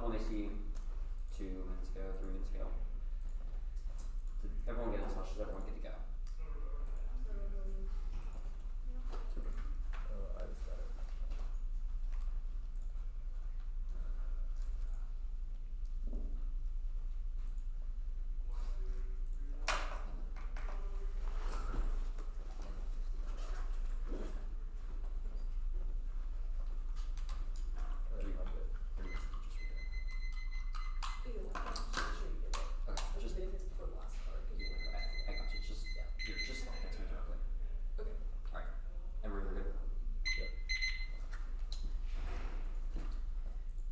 when I see 2 minutes ago, 3 minutes ago. Did everyone get as much as everyone get to go? I just got it.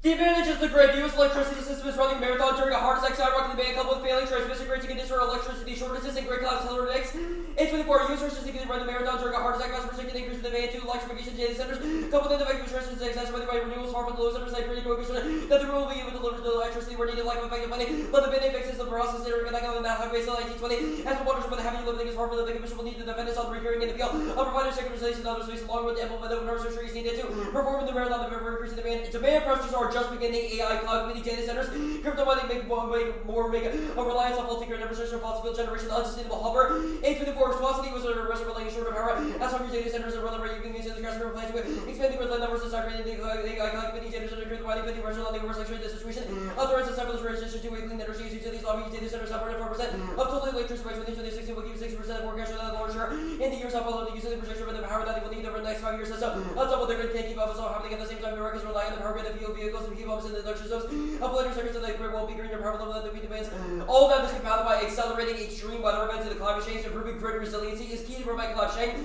The advantage of the grid. The U.S. electricity system is running a marathon during a hard attack skyrocketing demand coupled with failing transmission grids and conditions for electricity shortages and grid collapse accelerator next. A24 U.S. electricity can run the marathon during a hard attack customers can increase the demand to electrification data centers coupled with the effective transmission exacerbated by renewables far from the low centers like pretty coefficient that the grid will be able to deliver the electricity where needed like effective planning. But the bin fixes the process that are connected on that highway till 1920 has been wonders about having living is far from the commission will need to defend us on the recurring in the field. I'll provide a secularization and other space along with the implement of our surgery is needed to perform the marathon of ever increasing demand. Demand pressures are just beginning. AI cloud computing data centers, crypto mining make a reliance on faulty grid infrastructure, fossil fuel generation, unsustainable hubber. A24 responsibly was a reservoir laying short of power. As long as your data centers are relevant, you can use the customer plans to expand the grid numbers and start creating the AI cloud computing data centers, create the mining computing pressure on the reverse the situation. Authorize the several transition to clean energy utilities, lobby data centers operating 4% of total electricity by 2026 will give 60% of forecast for that large share. In the years that follow, the utility projection for the power that they will need over the next 5 years or so. On top of the grid can't keep up, it's all happening at the same time. Americans rely on the power grid of fuel vehicles and keep up in the induction zones. Uploading circuits so that the grid won't be greener power level that the demands. All of that is compounded by accelerating extreme weather events and the climate change. Improving grid resiliency is key to prevent climate change.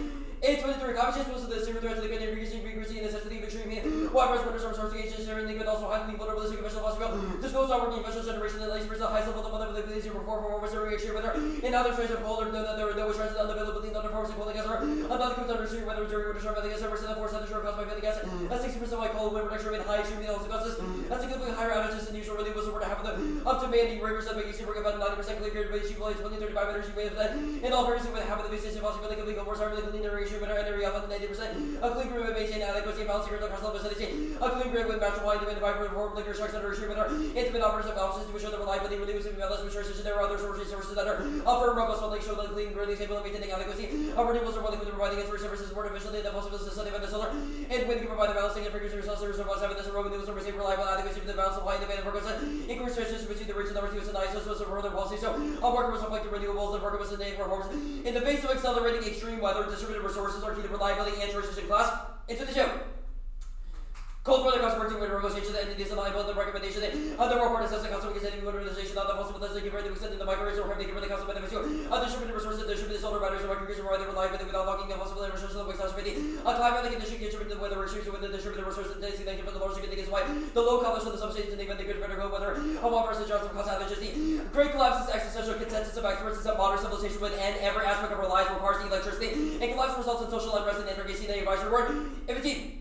A23 climate change was the serious threat to the grid, increasing frequency and necessity of extreme heat. Wildfires, winter storms, hurricanes, sharing the grid also highly vulnerable to conventional fossil fuel. This goes on working conventional generation that lays the highest level of unavailability to perform for reserve extreme weather. In other strains of polar, know that there are no strands of unavailability in other forms of coal and gas. Another comes under extreme weather during winter storm, the gas versus the force of the shore caused by failing gas. A 60% like cold wind production rate, high extreme heat also causes a significantly higher outages than usual renewables were to have them up to demanding rigors that make you super about 90% clear grid by cheap 20-35 energy waves that in all periods would have the basis of fossil fuel legal more sorry clean energy weather and area of 90%. A clean grid would maintain adequacy and balance grid across the vicinity. A clean grid with natural wine demand by reform liquor sharks under extreme weather. Intimate operations of offices to ensure the reliability of renewables and balance resources and there are other sources that are offer robust one show the clean grid is able to maintaining adequacy. Renewables are one with providing ancillary services more efficiently than fossil fuels to sunny and solar. And wind can provide the balancing and frequency resources of having this renewables are receive reliable adequacy for the balance supply and demand for goods. Increase transmission between the region number 2 and ISO so further policy. So I'll work with something like the renewables and work with the neighbor homes. In the face of accelerating extreme weather, distributed resources are key to reliability and transition class. Into the show. Cold weather costs working with negotiation and it is liable the recommendation that other report assessing customer is any organization on the possible that compared to extending the microwaves or having to give the customer benefits to other distributed resources, distributed solar batteries or microgrids provide the reliability without locking the possible resources of exacerbating a climatic condition contributed to the weather issues with the distributed resources and density thank you for the large significance why the low cost of the substations and even the good better cold weather versus jobs of cost electricity. Great collapse is existential consensus of experts is that modern civilization with and every aspect of our lives requires electricity and collapse results in social unrest and intricacy and advisory word. 15.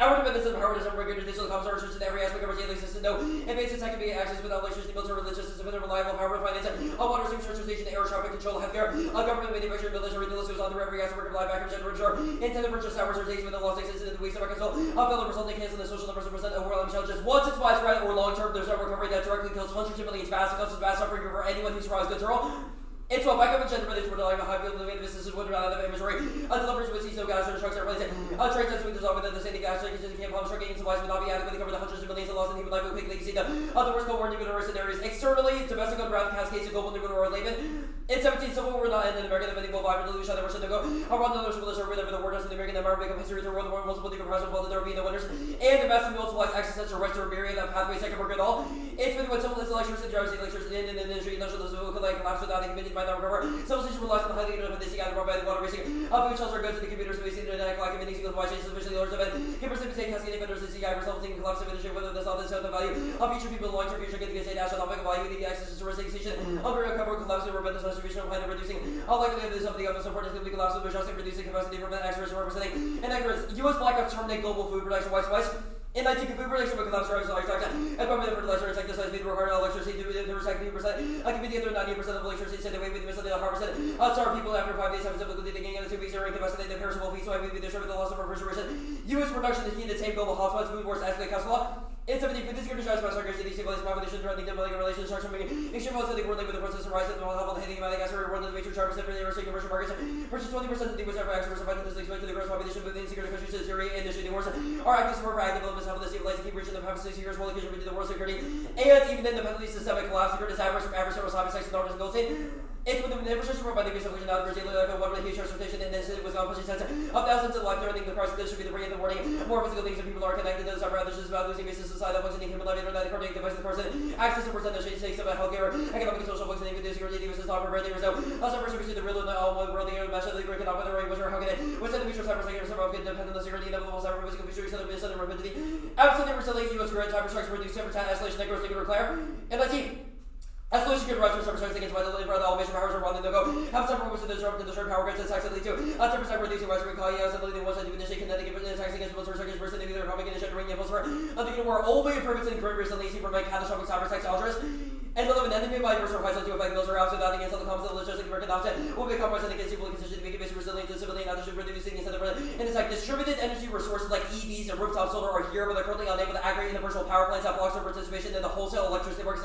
Our dependence on power doesn't regulate digital comms or research in every aspect of our daily existence. No, advances that can be accessed without electricity, built or religious system with a reliable power, finance, water stream, transportation, air traffic control, healthcare, government manufacturing, military, the list goes on through every aspect of life, backup, generation, intended for just hours or days with the lost access into the weeks of our control. Fellow resulting cancel the social numbers of percent overall challenges. Once it's widespread or long term, there's no recovery that directly kills hundreds of millions fast. It causes vast suffering for anyone who survives good or it's a backup and gender brothers were delivering high field living businesses would around the Emory. Deliveries with seasonal gas and trucks are replacing. Trains that dissolve within the city gas stations and camp homes trucking supplies would not be adequate to cover the hundreds of millions of lost and human life would quickly exceed the worst cold war nuclear risk scenarios. Externally, domestic unrest cascades of global nuclear war Laban. In 17, Civil War not in America, the medieval vibrant delusion that should go. Around the others will serve whenever the war does in the American Empire make up history through world war multiple nuclear prize will there will be no winners. And the massive multiplies existential rights to a myriad of pathways that can work at all. It's really what civil electricity drives the electricity in the industry, industrialism will collapse without the committee by not recover. Civilization relies on the highly innovative they provided water racing. Food shells are goods to the computers based in the internet, like committing single device changes officially orders of it. Can precipitate cascading vendors and CI resulting in collapse of industry, whether that's not the value of future people, long term future get to get national economic value, need access to resident station, under recover, collapse, and prevent the distribution of plan and reducing. All likelihood is something of this importance to be collapse of adjusting, reducing capacity to prevent accuracy representing inaccuracy. U.S. blackout terminate global food production twice. In 19, food production will collapse around like equipment fertilizer insecticides need to require electricity to recycle 90%. I can be the other 90% of electricity sent away with the missile harvested. Starve people after 5 days have typically taking in 2 weeks or incapacitated perishable feed, so I will be destroyed with the loss of refrigeration. U.S. production is key to tame global hotspots, food wars, escalate cost law. In 17, for this year to try to smash our these civilizations, population threatening democratic relations, structure making extreme volatility, world with the process of rising, while helping hitting about the gas world of the major sharp percent for the emerging commercial markets. Purchase 20% of the US exports surviving this expect to the gross population moving security countries to Syria and the wars. Our active support for active developments have the stabilized to keep reaching the past 6 years while contributing to the world security. And even then, the penalty systemic collapse, security average from average several cyber sex enormous and gold state. It's with the infrastructure provided by the solution out of Brazil, one with a huge transportation and incident was pushing sense of thousands of life threatening the crisis. This should be the bring in the warning. More physical things that people are connected to the cyber others is about losing basis societal functioning, human life, internet, the coordinating device, the person, access to percent of stakes about healthcare, economic and social functioning, the security, was not prepared, there was no cyber security, the real all world, the mesh of the great economic, whether it was or how can it, was in the future cyber security, cyber depend on the security, inevitable cyber physical future, sudden rapidity, absolutely resilient US grid, cyber strikes, reduce cyber escalation, that grows to declare, and let's see. Escalation could rise from cyber strikes against vital infra, all major powers are running the go. Have cyber was to disrupt and destroy power grids, attacks at least too. Cyber cyber reducing rise recall, yes, and leading one side to initiate kinetic attacks against most researchers, versus nuclear atomic initiative, ring impulse for. Under the war, all way improvements in grid recently see prevent catastrophic cyber attacks, algers. And will have an enemy by versus rise to affect those who are outside that against all the comms of the logistic American option will be compromised against people considered to make it base resilient to civilian others reducing instead of and it's like distributed energy resources like EVs and rooftop solar are here, but they're currently unable to aggregate in the virtual power plants that blocks their participation in the wholesale electricity market.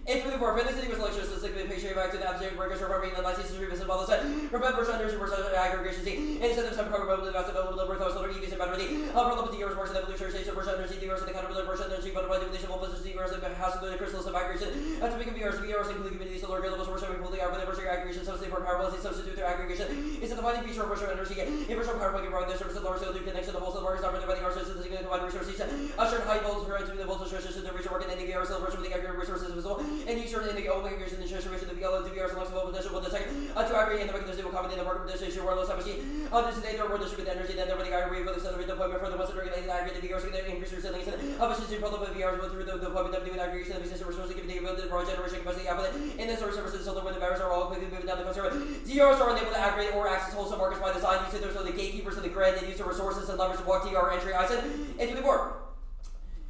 It's really more city was electricity, patient back to the absolute breakers for the license to revisit all the set, prevent virtual energy versus aggregation. Instead of some program to invest in liberal solar EVs and battery, relevant to years works in evolutionary stage of virtual energy, the earth and the kind of virtual energy, but by the relation of opposites, the earth and house of the crystals of aggregation. To become VRs, including communities, solar levels, worship, and fully urban virtual aggregation, substitute for power policy, substitute through aggregation. It's a defining feature of virtual energy. In virtual power plug provide the service of lower CO2 connection to wholesale markets, operated by the RSS, and the combined resources. Assured high voltage to the voltage restrictions to reach work in any VR cell virtual with the aggregate resources visible, and use certain indicator aggregation and situation of the yellow to VR selectable potential with the second to aggregate and the mechanism will comment in the market position where low machine. Today, there were distributed energy, then there were the aggregate for the accelerated deployment for the ones that regulating the aggregate VRs can increase resilience and efficiency for the VRs through the deployment of doing aggregation of existing resources, giving the ability to power generation capacity output. And then source services solar when the barriers are all quickly moving down the coast. DRs are unable to aggregate or access wholesale markets by design. Use those are the gatekeepers of the grid and use the resources and leverage to block DR entry. I said, it's really more.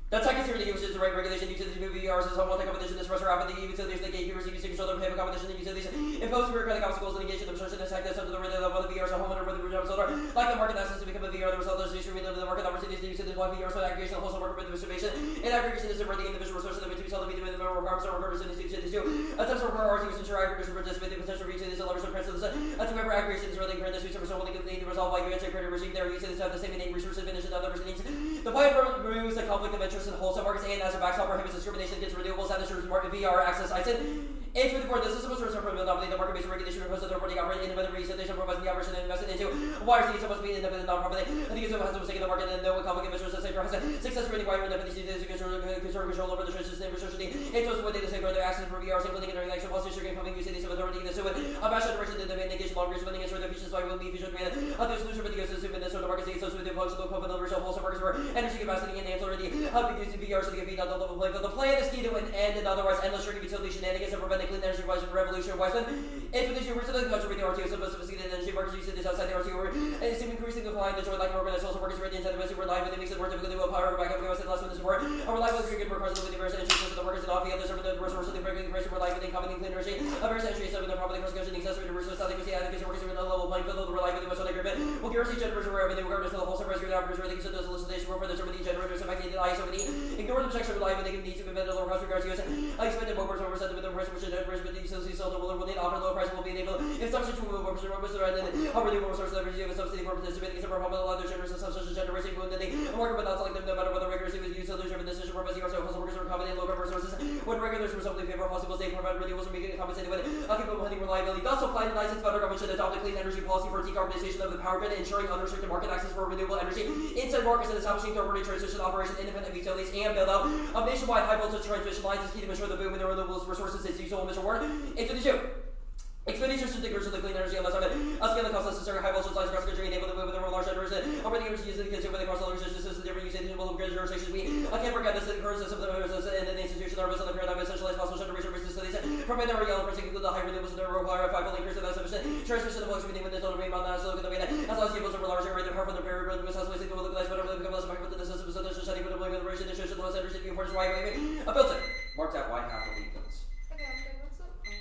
The second security uses the right regulation, utilities, VRs, is unwanted competition, this pressure out of the utilities, the gatekeepers, using control of payment competition, the utilities, impose bureaucratic obstacles, and engage in obstruction, attack this under the rhythm of one of the VRs, a homeowner with the job solar. Like the market access to become a VR, the result is distributed to the market opportunities to use the one VRs for aggregation, the wholesale market with distribution. And aggregation is diverting individual resources that may be sold to be the minimum requirements or requirements in these two. Attempts to require RTUs to ensure aggregation participate in potential reach and leverage of principles. To whoever aggregation is really current, this resource only need to resolve by grid security regime. Their utilities have the same innate resources finished and other needs. The plan removes the conflict of interest in wholesale markets and as a backstop prohibits discrimination against renewables and ensures market VR access. I said, it's really for the system was reserved for monopoly. The market-based regulation proposed that third-party operate independent research provides the operation and invested into wires the supposed to be independent non-profit. I think it's has to stake in the market and no conflict of interest. The sector has a success rating wire independence to control over the church's infrastructure. It was with the safeguard their access for VR, including in election policy, sugar pumping using of authority. The suit a bachelor generation in the main engaged long range funding is for the features by will be featured in the solution for the use of the minister of the market states with the functional COVID over wholesale markets for energy capacity and already helping using VR so they can feed on the level playing field. The plan is key to an end and otherwise endless string of utility shenanigans and prevent the clean energy revolution. Wiseman, it's with this year, we're still in the country with the RTO, some sophisticated energy markets use this outside the RTO, and it's increasingly applying the joint like organized social markets where the incentive is super live and it makes it more difficult to will power back up the less than the support. A reliable grid requires the diverse entry of the workers and off the others over the resources of the breaking price for life and incoming clean energy. A various entry of the properly cross coaching accessory to resource adequacy adequacy workers with a level playing field of the reliability much on agreement. Will guarantee generators wherever they regardless of the wholesale price grid operators where they consider the solicitation for the determining generators affecting the ISO ignore the objection reliability they can need to prevent a lower cost regards to US. I expect that motors over set with the price which the generators with the utility solar will need offer lower price will be enabled if subject to motors or robots are then renewable resource leverage of a subsidy for participating in some problem allow their generators and substitution generation wound then a market but not select them no matter whether regularly was used so there's driven decision for busy or so wholesale workers are accommodating low carbon resources when regulars were simply favor possible state provide renewables or making it compensated with capable hunting reliability. Thus apply the license federal government should adopt a clean energy policy for decarbonization of the power grid, ensuring unrestricted market access for renewable energy inside markets and establishing third-party transition operation independent of utilities and build out of nationwide high voltage transmission lines is key to ensure the boom in the renewable resources is useful and Mr. Warren. It's an issue. Expenditures to decrease the clean energy unless I'm a scaling cost necessary high voltage lines across the country enable the move with the large generation operating energy using the consumer with the cross all resistance systems different usage will grid jurisdictions we can't forget this the current system and the institution are based on the paradigm of centralized fossil generation resistance studies from an area particularly the high renewables that require a 5-fold increase in that sufficient transmission of electricity with the total rate on national look at the main as long as you over large area the power from the period with us wasting the localized whatever become less effective with the system so there's a study with the deployment of the distribution the most energy being forged wide waving a built it marked out wide half of the fields. Okay, I'm good. What's the plan?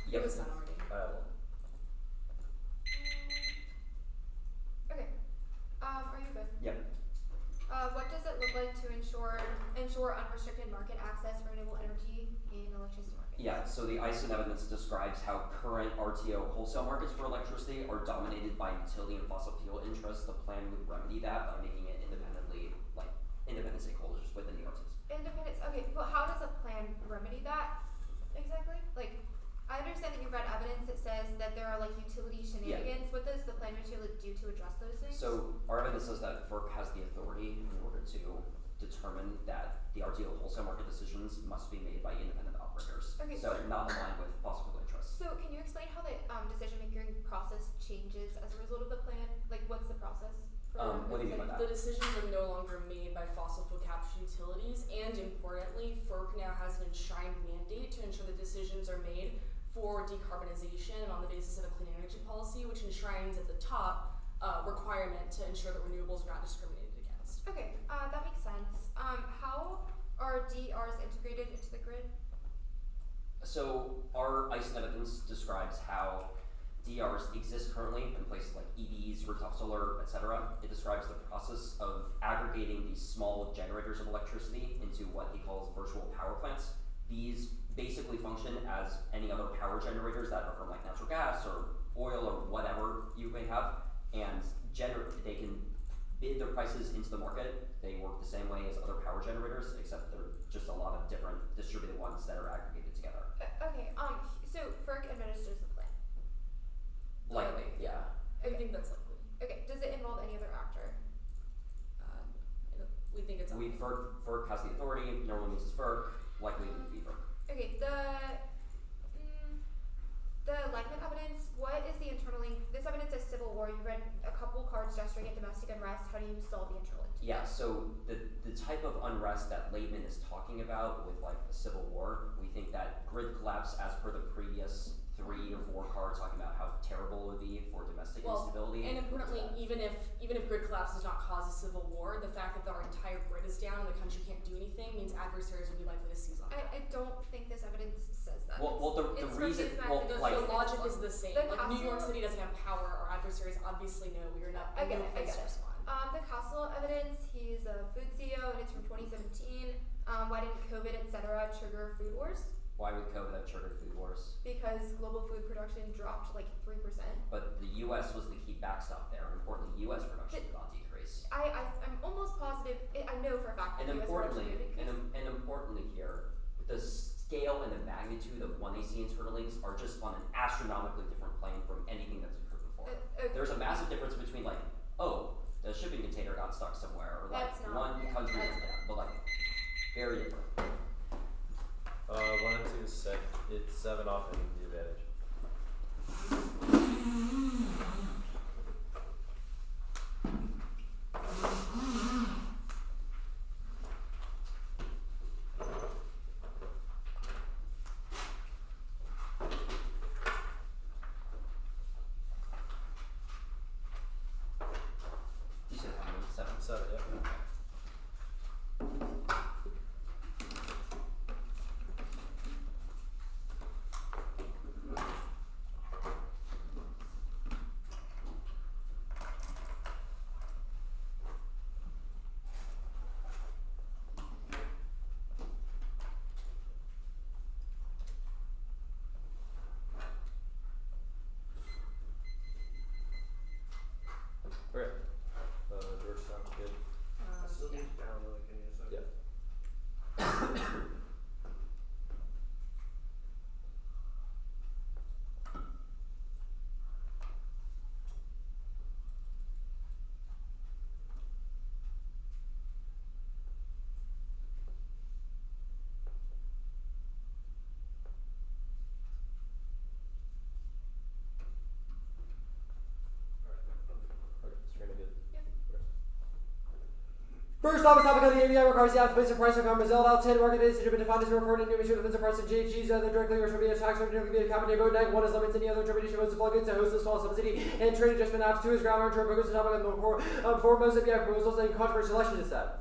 Yep. It was done already. Yep. What does it look like to ensure ensure unrestricted market access for renewable energy in electricity markets. Yeah, so the ICE and evidence describes how current RTO wholesale markets for electricity are dominated by utility and fossil fuel interests. The plan would remedy that by making it independent stakeholders within the RTOs. Independence. Okay, but how does a plan remedy that exactly? Like, I understand that you read evidence that says that there are like utility shenanigans. What does the plan material do to address those things? So our evidence says that FERC has the authority in order to determine that the RTO wholesale market decisions must be made by independent operators. Okay, so not aligned with fossil fuel interests. So can you explain how the decision-making process changes as a result of the plan? Like, what's the process? What do you mean by that? The decisions are no longer made by fossil fuel capture utilities, and importantly, FERC now has an enshrined mandate to ensure that decisions are made for decarbonization and on the basis of a clean energy policy, which enshrines at the top requirement to ensure that renewables are not discriminated against. Okay, that makes sense. How are DRs integrated into the grid? So our ICE and evidence describes how DRs exist currently in places like EVs, rooftop solar, etc. It describes the process of aggregating these small generators of electricity into what he calls virtual power plants. These basically function as any other power generators that are from like natural gas or oil or whatever you may have, and they can bid their prices into the market. They work the same way as other power generators, except they're just a lot of different distributed ones that are aggregated together. Okay, so FERC administers the plan. Likely, yeah. I think that's likely. Okay, does it involve any other actor? We think it's FERC has the authority, normally means it's FERC, likely it would be FERC. Okay, the Lechman evidence, what is the internal link? This evidence is civil war. You read a couple cards gesturing at domestic unrest. How do you solve the internal link? Yeah, so the type of unrest that Laitman is talking about with like the Civil War, we think that grid collapse, as per the previous 3 or 4 cards talking about how terrible it would be for domestic instability. And importantly, even if grid collapse does not cause a civil war, the fact that our entire grid is down and the country can't do anything means adversaries would be likely to seize on it. I don't think this evidence says that. Well, the reason, The logic is the same. Like New York City doesn't have power. Our adversaries obviously know we are not in no place to respond. The Castle evidence, he's a food CEO and it's from 2017. Why didn't COVID, etc., trigger food wars? why would COVID have triggered food wars? Because global food production dropped like 3%. But the U.S. was the key backstop there. Importantly, U.S. production did not decrease. I'm almost positive. I know for a fact that And US importantly, production did decrease. and importantly here, the scale and the magnitude of 1AC interlinks are just on an astronomically different plane from anything that's occurred before. Okay. There's a massive difference between like, oh, the shipping container got stuck somewhere, or like That's not- one country went down, but like very different. 1 and 2 is 7. It's 7 off in the advantage. You said how many? 7? 7, yep. Okay. Georgetown kid. Still need to download it, can you? So Yeah. Okay, screen it good. First topic of the ABI requires the application price of Brazil. Out 10 market is to be defined as a reported new issue of the price of GHGs either directly or should be a tax or directly be a company vote. Neg 1 is limited to any other interpretation votes to plug into host of small subsidy and trade adjustment apps. 2 is ground and turbo goes to topic of the foremost ABI proposals and controversial election is that.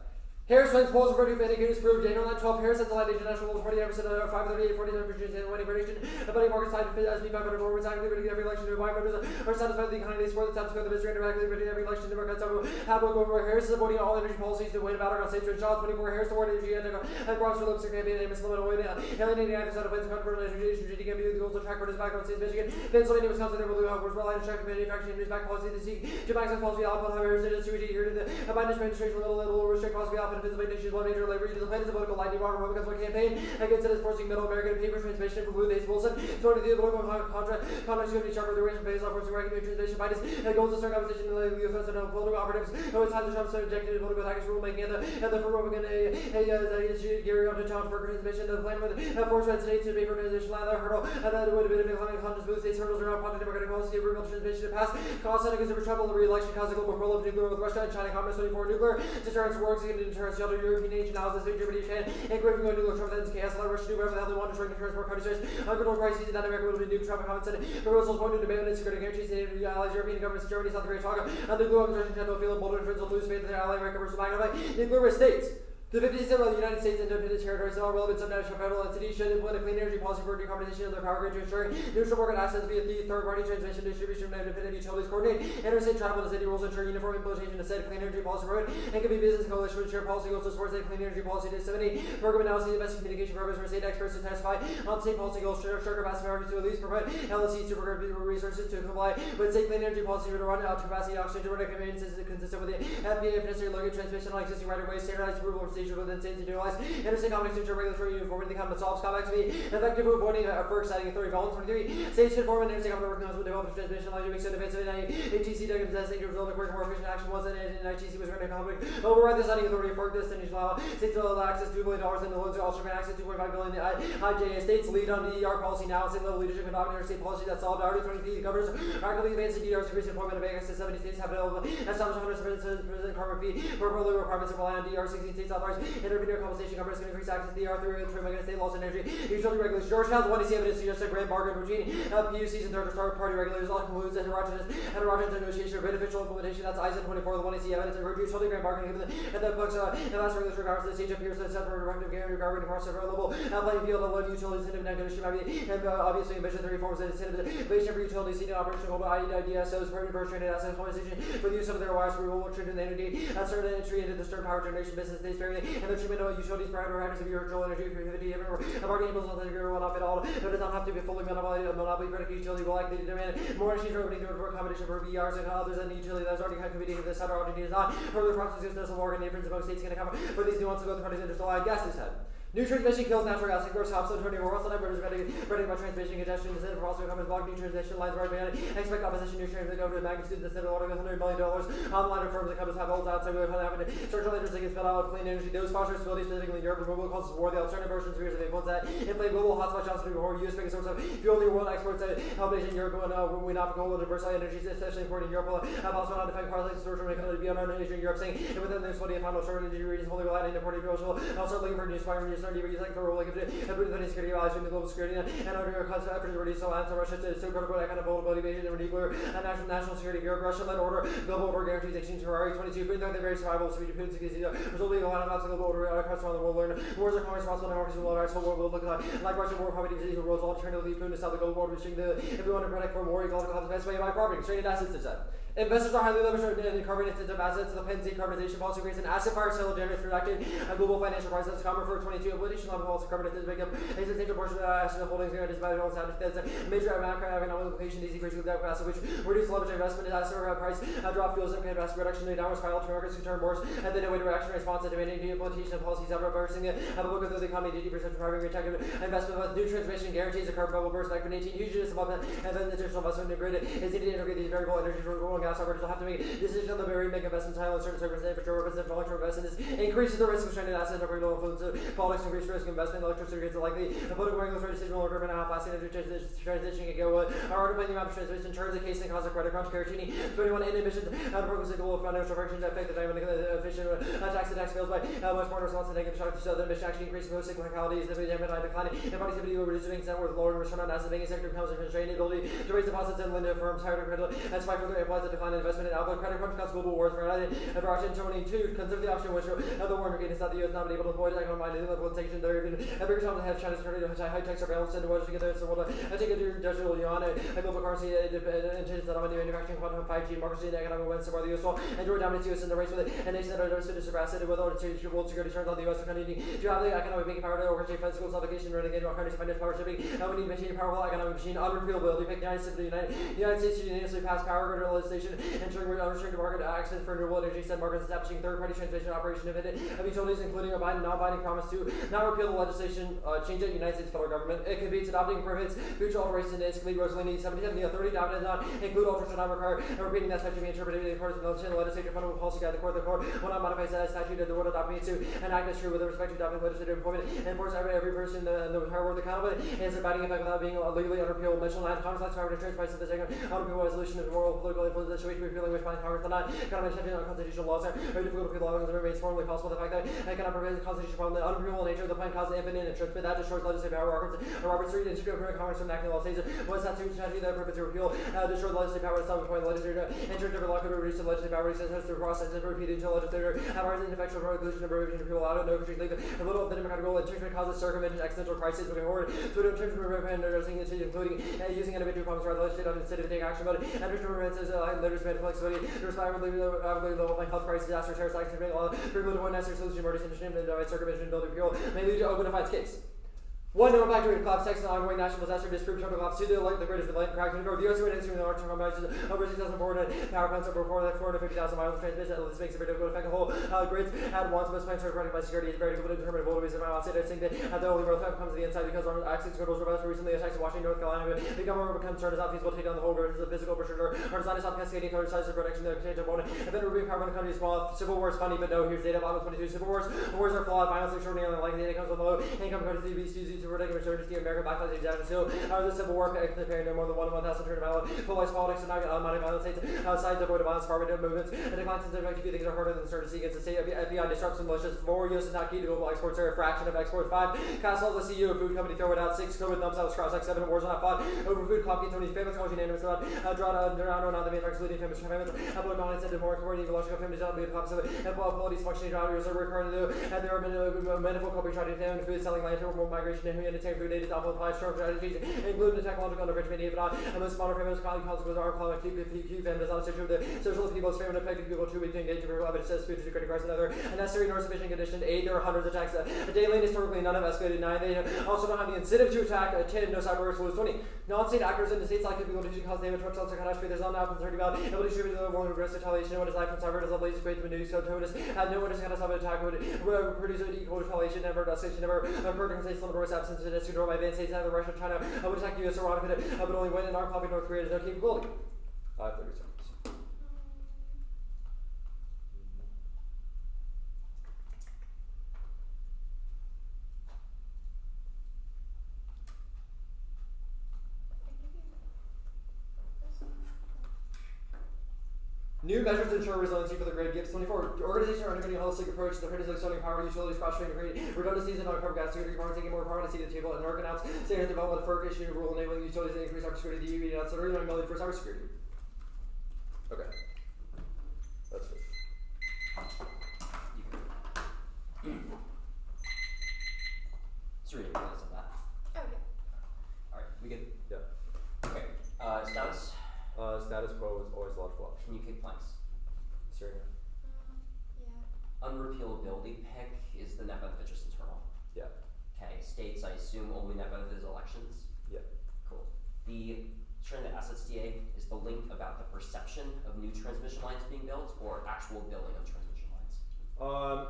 Harris wins polls for indicators prove January 12. Harris has aligned international polls 49% of 538, 47% and winning prediction. The money market side SB 500 forwards actively predicting every election to buy voters are satisfied with the economy. They support the status quo. The mystery directly predicting every election. Democrats have go over Harris is avoiding all energy policies to win a battle on St. John 24. Harris toward energy and cross for lipstick campaign and Miss Limit away. Alienating the side of plans to convert energy to GDP with the goals to track voters back on states Michigan, Pennsylvania, Wisconsin, and blue was relying on track manufacturing news back policy to seek to maximize policy output. However, Harris is here to the Biden administration will restrict policy output in Pennsylvania. She's one major labor to the plan is a political lightning rod Republicans will campaign against it is forcing middle American paper transmission from Blue Days Wilson. So to the political contract security sharper the racial phase off forcing American transmission Biden's goals to start competition in the offensive of political operatives. No, it's time to Trump injected political package rulemaking and the Republican gearing up to challenge for transmission. The plan with force red states to pay for transition line the hurdle and that would have been a big economic conscious blue states hurdles around positive democratic policy of remote transmission to pass. Cause Senate against trouble the re-election cause a global pro of nuclear with Russia and China comments 24 nuclear deterrence works against deterrence shelter European nation houses Germany Japan and Griffin going to nuclear Trump then chaos let Russia do whatever the hell they want to destroy deterrence more countries uncontrolled crises in that America will be nuke Trump comment Senate proposals point to debate and security guarantees the allies European governments Germany South Korea Tonga and the global administration will feel bold and friends will lose faith in their ally America versus magnify nuclear states. The 50% of the United States independent territories and all relevant subnational federal entities should implement a clean energy policy for decarbonization of their power grid to ensuring neutral market assets via the third-party transmission distribution of independent utilities coordinate interstate travel and city rules ensure uniform implementation of said clean energy policy program and can be business coalition with share policy goals to support state clean energy policy disseminate program analysis investing communication programs for state experts to testify on state policy goals share capacity markets to at least provide LLCs to program resources to comply with state clean energy policy to run out capacity oxygen to run conveniences consistent with the FPA if necessary local transmission on existing right-of-way standardized approval for stations within states to interstate conflicts to ensure regulatory uniformity. The comment solves complex to be effective for avoiding for exciting authority. Volume 23. States should form an interstate conflict working with development transmission line to make certain events of ATC to contest danger result quicker more efficient action once an ITC was running a conflict. Override the signing authority for destination law. States will allow access $2 billion in the loans to also grant access to $2.5 billion. The IJA states lead on DER policy now and state level leadership and adopt interstate policy that solved already 23 governors are actively advancing DER's increasing employment of access to 70 states have established 100% carbon fee for further requirements to rely on DER 16 states authorized intervenor compensation governments can increase access to the R3 through against state laws and energy utility regulation. Georgetown's one to see evidence suggests a grand bargain between PUCs and third party regulators. All concludes that heterogeneous negotiation or beneficial implementation. That's ISN 24. The one to see evidence of utility grand bargain given and the books the last regulatory powers of the stage appears that set for directive guarantee regarding across several level playing field of low utilities and negotiation might be and obviously emission 3 forms of incentivization for utilities seeking operational IDSOs permanent first trained asset implementation for the use of their wires for renewable trade in the energy certain entry into the stern power generation business states fairly and the treatment of utilities parameters of virtual energy creativity bargaining bills will not fit all but does not have to be fully monopoly predicate utility will likely demand more energies for opening door competition for VRs and others than the utility that is already competing if this hydrology is not further processes this will work and difference among states can account for these nuances of both parties interest I guess this head. New transmission kills natural gas and gross hops, so turning more also numbers spreading by transmission congestion. The Senate also comes block new transmission lines right behind. Expect opposition new transmission over the magnitude of the Senate order $100 million on line of firms that come to have holds outside of having structural interest against spell out clean energy. Those foster facilities, specifically in Europe, Renewable causes war. The alternative versions fears of influence that inflate global hotspot shots to be more U.S. biggest source of fuel in the world exports that help nation Europe when we not goal and diversify energy, especially important in Europe. Have also not defend parties storage when it comes to be on nation in Europe saying and within their sweaty and final short energy reasons holding relying in the party bill also looking for new inspiring new start like the role like the security allies in the global security and under constant efforts to reduce alliance of Russia to so critical that kind of vulnerability invasion and nuclear and national security Europe Russia-led order global order guarantees exchange Ferrari 22 putting the very survival of Sweden Putin's resulting in a lot of global order across around the world learn wars are commonly responsible democracy will rise whole world will look like Russian war probably disease world's alternatively Putin to stop the global order reaching the if we want to protect from war ecological health the best way by property straight assets is that. Investors are highly leveraged in carbon-intensive assets. The plan's decarbonization policy creates an asset fire sale generates projected a global financial crisis. Common for 22 implementation level policy carbon-intensive make up a substantial portion of the asset holdings guaranteed by the that's a major macroeconomic implication. These increases without capacity, which reduce leverage investment in asset price, drop fuels and capacity reduction in downward spiral to markets who turn worse, and then a way to reaction response to demanding the implementation of policies that reversing the book of the economy 80% driving protective investment with new transmission guarantees a carbon bubble burst back in 18 huge development, and then the additional investment in the grid is needed to integrate these variable energies for oil and gas operators will have to make decisions on the very big investment time on certain circumstances infrastructure represents long-term investment increases the risk of stranded assets over low influence of politics increased risk investment electricity rates are likely a political regulatory decision will determine how fast energy transition can go our depending amount of transmission turns the case and cause of credit crunch Carotini 21 in emissions programs global financial friction that affect the dynamic efficient tax bills by much more response to negative shock to the emission actually increasing most cyclicalities the demand declining and productivity over reducing net worth lowering return on asset banking sector becomes a constrained ability to raise deposits and lend to firms higher credit as 5 further applies the decline in investment in output, credit crunch caused global wars for United, and for Russia in 22, consider the option which the war indicates that the U.S. not been able to avoid economic implementation. There have been every time the head of China's turning to high tech surveillance and watching together the world. I take a digital yuan, a global currency, and changes that on manufacturing, quantum 5G, democracy, and economic wins so far the U.S. and Georgia dominates the U.S. in the race with it, and nations that are those to surpass it with order to world security turns on the U.S. for continuing to have the economic making power to orchestrate physical obligation, renegade on countries, finance, power shipping, and we need machine powerful economic machine, unrepealability, pick the United States to unanimously pass power grid legislation, ensuring unrestricted market access for renewable energy, set markets, establishing third-party transmission operation of utilities, including a binding, non-binding promise to not repeal the legislation, change it, United States federal government. It convenes adopting permits, future alterations, and escalate Rosalini 77. The authority adopted does not include alterations not require, and repeating that statute being interpreted in accordance with the legislature fundamental policy guide. The court will not modify that statute that the word adopting it to enact as true with respect to adopting legislative employment and force every person in the entire world accountable and its abiding effect without being legally unrepealable. Mention line Congress power to transfer the second unrepealable resolution of the moral political influence situation repealing which binds Congress not economic changes on constitutional laws are very difficult to repeal as long as it remains formally possible. The fact that it cannot prevent the constitutional problem, the unrepealable nature of the plan causes infinite and transmit that destroys legislative power. Robert's Street Institute of Congress from enacting law states was that statute that purpose to repeal destroy legislative power itself point the legislature and church of law could reduce the legislative power has to process and repeat until legislature have our ineffectual resolution of provision of people out of no countries leave a little of the democratic rule and church causes circumvention existential crisis moving forward. So in terms of including using individual problems for the legislature instead of take action about it. And Mr. Rubin says letters made flexibility to respond to the health crisis, disaster, terrorist acts, law, to one necessary solution, emergency mission, and circumvention, building repeal may lead to open and fight case. One known factor to collapse sex and ongoing national disaster disproved total collapse. Two, the greatest development crack in the U.S. went into the large compromises over 6,400 power plants over 450,000 miles of transmission. This makes it very difficult to affect the whole grids at once. Most plants are running by security. It's very difficult to determine voltages of my last state. I think that the only growth comes to the inside because our access controls robots recently attacks in Washington, North Carolina have become more of a concern as not feasible to take down the whole grid. The physical pressure are designed to stop cascading for size of protection of exchange of one. And then removing power when the country is small. Civil war is funny, but no, here's data about 22 civil wars. Wars are flawed, violence extraordinary, like data comes with low income countries to be used to protect insurgency. American backlash is down still. The Civil War comparing no more than 1,000 turn of violence, polarized politics, and not automatic violence states, sides avoid violence, carbon movements, and declines in effective things are harder than insurgency against the state. FBI disrupts and malicious. 4, U.S. is not key to global exports, are a fraction of exports. 5, Castle the CEO, a food company, throw it out. 6, COVID dumps out, cross like 7, wars not fought. Over food, coffee, and Tony's famous, calls unanimous about, drawn out, not the main facts leading famous famines. Public knowledge said more coordinating ecological families, not be the cops of it, and polities functioning around here, so we're currently do, and there are manifold companies trying to famine food, selling land, rural migration, and humanitarian food aid is awful applied strong strategies, including the technological enrichment, even on, and most modern feminist consequences are climate Q famine is not associated with the social people's famine affecting people too weak to engage in real evidence says food is a critical crisis another unnecessary nor sufficient condition. 8, there are hundreds of attacks daily and historically none have escalated. 9, they also don't have the incentive to attack. 10, no cyber risks. 20, non-state actors in the states likely people to cause damage to themselves or catastrophe. There's not now concern about able to distribute the one who risks retaliation. What is life from cyber does blaze create the news so totus had no one to catastrophic attack would produce an equal retaliation never devastation never occurred in states limit absence of control by advanced states either Russia China would attack the US or Iran but only when an armed conflict North Korea has no capability. 30 seconds. New measures to ensure resiliency for the grid. Gives 24. Organizations are undertaking a holistic approach to the critical extending power utilities, cross-training, creating redundancies and non-carbon gas security requirements, taking more power to see the table, and North announced standard development of FERC issue rule enabling utilities to increase cybersecurity. The EU announced $39 million for cybersecurity. Okay. That's it. Serena, you guys on that? Oh, yeah. Alright, we good? Yeah. Okay. Status? Status quo is always logical option. Can you kick planks? Serena. Yeah. Unrepealability pick is the net benefit just internal. Yeah. Okay, states, I assume only net benefit is elections. Yeah. Cool. The turn to assets TA is the link about the perception of new transmission lines being built or actual building of transmission lines?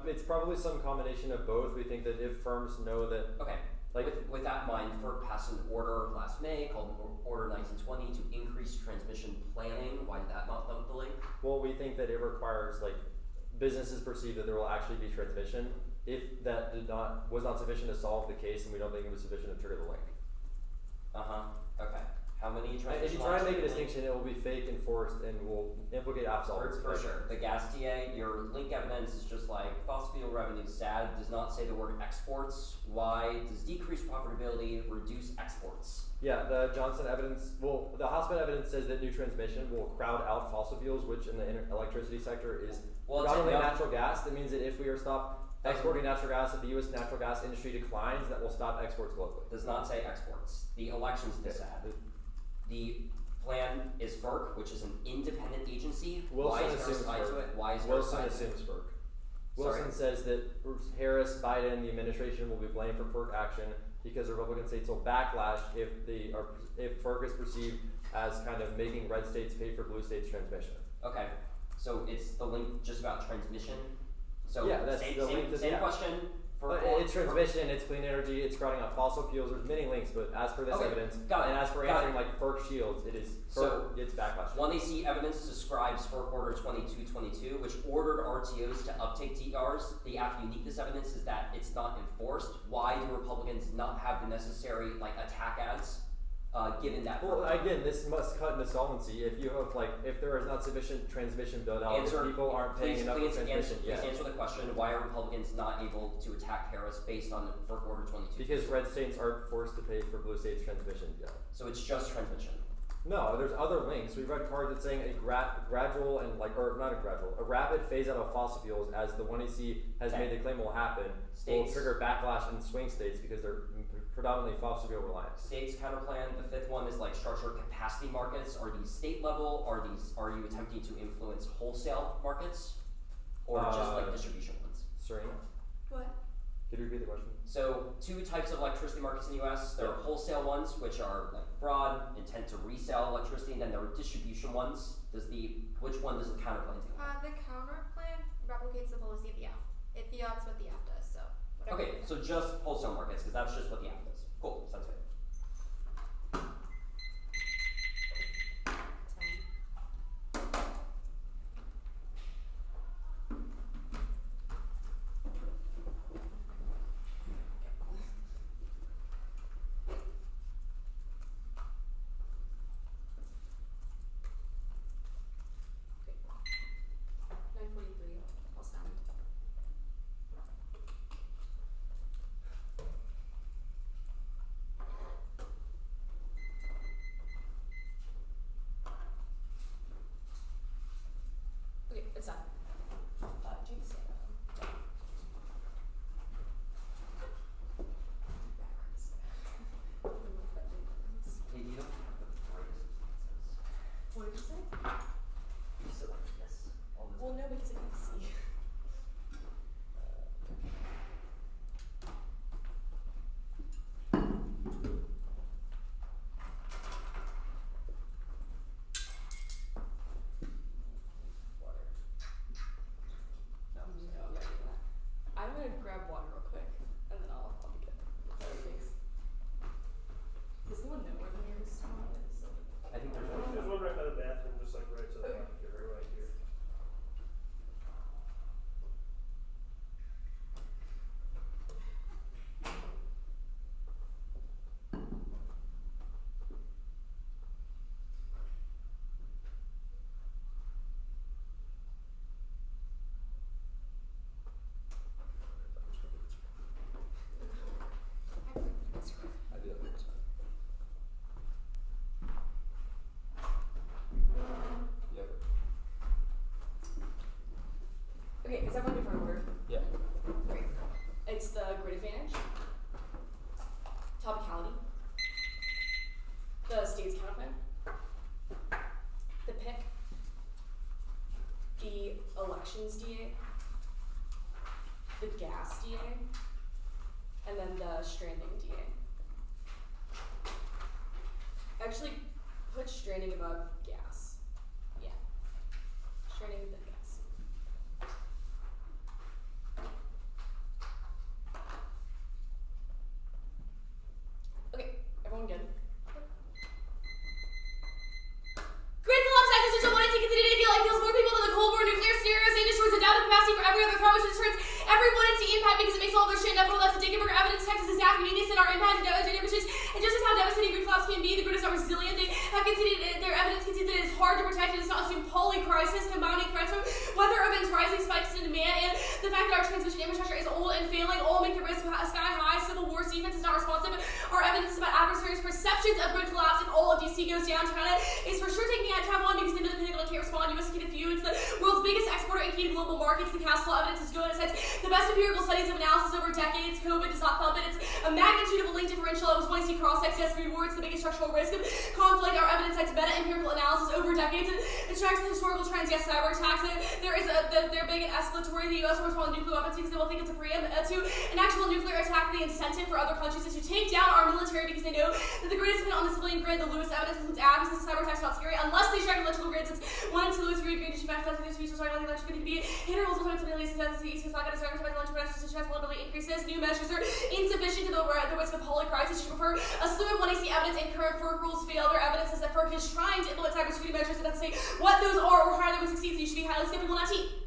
It's probably some combination of both. We think that if firms know that Okay. Like with that in mind, FERC passed an order last May called Order 1920 to increase transmission planning. Why did that not dump the link? well, we think that it requires like businesses perceive that there will actually be transmission. If that was not sufficient to solve the case, and we don't think it was sufficient to trigger the link. Okay. How many If transmission you try to lines make a do you link? distinction, it will be fake, enforced, and will implicate absolutes. For sure. The gas TA, your link evidence is just like fossil fuel revenue sad, does not say the word exports. Why does decreased profitability reduce exports? Yeah, the Johnson evidence, well, the Houseman evidence says that new transmission will crowd out fossil fuels, which in the electricity sector is Well, it's predominantly enough- natural gas. That means that if we are stop exporting natural gas, if the U.S. natural gas industry declines, that will stop exports globally. Does not say exports. The elections decide. The plan is FERC, which is an independent agency. Wilson Why is Harris assumes tied to FERC. it? Why is Harris Wilson tied to it? assumes FERC. Wilson Sorry. says that Harris, Biden, the administration will be blamed for FERC action because Republican states will backlash if FERC is perceived as kind of making red states pay for blue states' transmission. Okay, so it's the link just about transmission. So Yeah, that's same, the same, link to- same yeah. question for But it's transmission, it's clean energy, it's crowding out fossil fuels. There's many links, but as per this Okay, evidence, got it, and as for got answering it. like FERC shields, it is So, FERC gets backlash. When they see evidence describes FERC Order 2222, which ordered RTOs to uptake TRs, the uniqueness evidence is that it's not enforced. Why do Republicans not have the necessary attack ads, given that? Well, again, this must cut into solvency. If you have if there is not sufficient transmission build out, if people aren't paying enough for transmission, please answer the question: why are Republicans not able to attack Harris based on FERC Order 22? Because red states aren't forced to pay for blue states' transmission yet. So it's just transmission. No, there's other links. We've read cards that saying a gradual and a rapid phase out of fossil fuels, as the 1AC has made the claim will happen, will States. trigger backlash in swing states because they're predominantly fossil fuel reliant. States counterplan. The fifth one is structured capacity markets. Are these state level? Are you attempting to influence wholesale markets, or just distribution ones? Serena, What? could you repeat the question? So two types of electricity markets in the U.S. There are wholesale ones, which are broad, intent to resell electricity, and then there are distribution ones. Which one does the counterplan do? The counter plan replicates the policy of the F. It fiats what the F does, so whatever. Okay, so just wholesale markets, because that's just what the app does. Cool, sounds good. I'll stand. Okay, it's done. Jinx. Hey, you don't have the brightest senses. What did you say? You sit like this all the time. Well, no, because I can't see. Water. No, I'm just No, I'm not doing that. I'm gonna grab water real quick, and then I'll be good. Thanks. Does anyone know where the nearest one is? I think there's one. There's one right by the bathroom, just right to the left here, right here. I do that. Yep. Okay, is everyone different order? Yeah. Great. It's the grid advantage, topicality, the state's counterplan, the pick, the elections DA, the gas DA, and then the stranding DA. Actually, put stranding above gas. Yeah. Stranding then gas. Okay, everyone good? Grid collapse acts as a one take today feel like kills more people than the Cold War nuclear scenarios and destroys the data capacity for every other threat, which destroys every one into impact because it makes all of their shit nevertheless. The Decarbonizing evidence Texas is half uniqueness in our impact and data damages, and just as how devastating grid collapse can be, the grid is not resilient. DC goes downtown is for sure taking the tab on because they know the Pinnacle can't respond. US heated fuel. It's the world's biggest exporter and key to global markets. The Castle evidence is good. It says the best empirical studies of analysis over decades. COVID does not thump it. It's a magnitude of a link differential. It was 1C cross-sex. Yes, food war. It's the biggest structural risk of conflict. Our evidence cites meta-empirical analysis over decades. It tracks the historical trends. Yes, cyber attacks. They're big and escalatory. The US will respond with nuclear weapons because they will think it's a preempt to an actual nuclear attack. The incentive for other countries is to take down our military because they know that the grid is dependent on the civilian grid. The Lewis evidence includes abs. This cyber attack's not scary unless they strike electrical grids. It's 1 and 2 Lewis grid green. Fact that these features are like electric grid to be hitter rules with the East Coast not going to start with electrical production to vulnerability increases. New measures are insufficient to the risk of holy crisis. You prefer a slew of 1AC evidence and current FERC rules fail. Their evidence is that FERC is trying to implement cybersecurity measures. It doesn't say what those are or how they would succeed. So you should be highly skeptical, not T.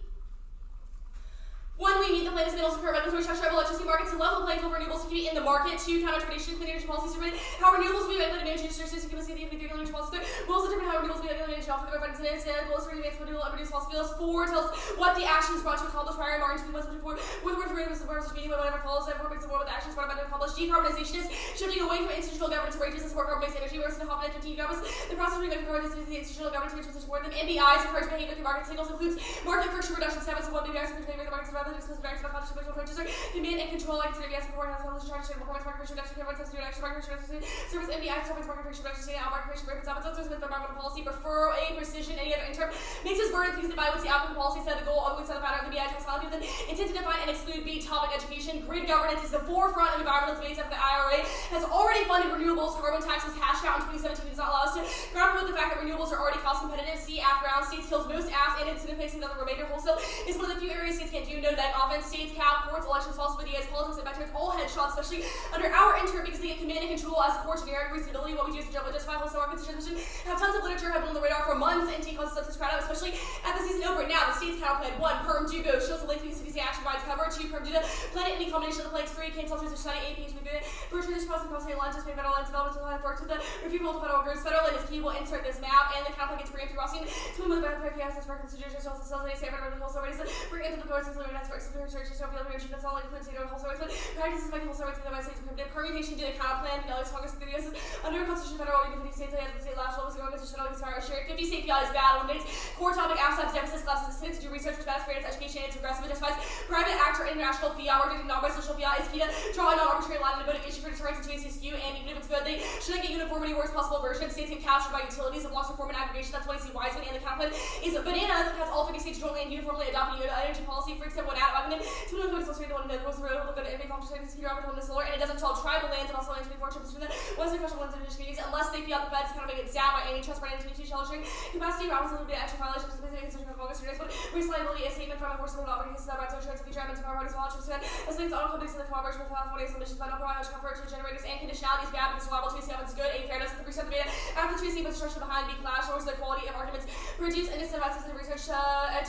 One, we meet the latest middle secure regulatory structure of electricity markets to level the playing field for renewables to be in the market. 2, counter tradition, clean energy policies to how renewables will be regulated in energy restrictions to give us the energy policies. 3, rules determine how renewables will be regulated in energy for the reference and goals for advanced renewable and reduced fossil fuels. 4, tells what the actions brought to accomplish prior Martin 2024 with the word for renewables, the purpose of meeting whatever follows and permits the world with actions brought about to accomplish. Decarbonization is shifting away from institutional governance to rages and support carbon-based energy versus the competent 15 governments. The process of moving forward is the institutional governance to support them. MBIs encourage behavior through market signals includes market friction reduction 7, so 1 MBIs encourage behavior the markets rather than dismiss various approaches are command and control like consider yes before has published charge stable performance market friction reduction everyone says to do an action market friction reduction service MBI performance market friction reduction data out market friction rates up and with environmental policy prefer a precision any other interim makes us burden because divide what's the outcome policy set the goal always set the pattern of the BI technology with an intent to define and exclude B topic education. Grid governance is the forefront of environmental debates after the IRA has already funded renewables. Carbon tax was hashed out in 2017 does not allow us to grapple with the fact that renewables are already cost competitive. C after round states kills most apps and incident facing another remainder wholesale is one of the few areas states can't do. No that offense states cap courts elections false videos politics and veterans all headshots especially under our interim because they get command and control as a core generic reasonability. What we do is to justify wholesale market decision have tons of literature have been on the radar for months and T causes substance crowd out especially at the season opening. Now the state's counter plan 1 perm 2 go shields the length of CDC action provides cover 2 perm 2 the planet any combination of the plagues 3 cancel transmission study 8 PH movement first this crossing cross state lines just made federal lines development to work to the review multiple federal groups. Federal line is key. We'll insert this map and the counter plan gets preemptive crossing to move the benefit of for consideration as well as facilitate safe and wholesale rates preemptive the courts including that's for experience so feel energy that's all includes state wholesale rates practices by wholesale rates in the United States prohibited permutation to the counter plan the Alex Congress through the US under a constitution federal 50 states and the state last levels government should always fire shared 50 state PI is bad eliminates core topic absence deficits classes to do research for status fairness education it's aggressive it justifies private actor international fiat or non-bisocial fiat is key to draw a non-arbitrary line in the motivation for deterrence and to skew and even if it's good they shouldn't get uniformity worst possible version states get captured by utilities and blocks reform and aggregation. That's why you see Wiseman and the counter plan is bananas. It has all 50 states jointly and uniformly adopting energy policy freaks everyone out about it. To know what's supposed to be the one that rules the road, look at every conversation to secure opportunity solar, and it doesn't tell tribal lands and also lands before trips to the Western Coastal lands and communities unless they feel the feds kind of make it zapped by any trust by any sheltering capacity. Roberts will be extra violations of the constitution of Congress. But risk liability is statement from enforcement of operating cases that rights insurance of future amendments of our parties while chips as things auto companies in the cooperation with California emissions federal providers comfort to generators and conditionalities bad because liable to see is good. A fairness of the percent data after 2C but structure behind B clash lowers the quality of arguments produce and disinvestments in research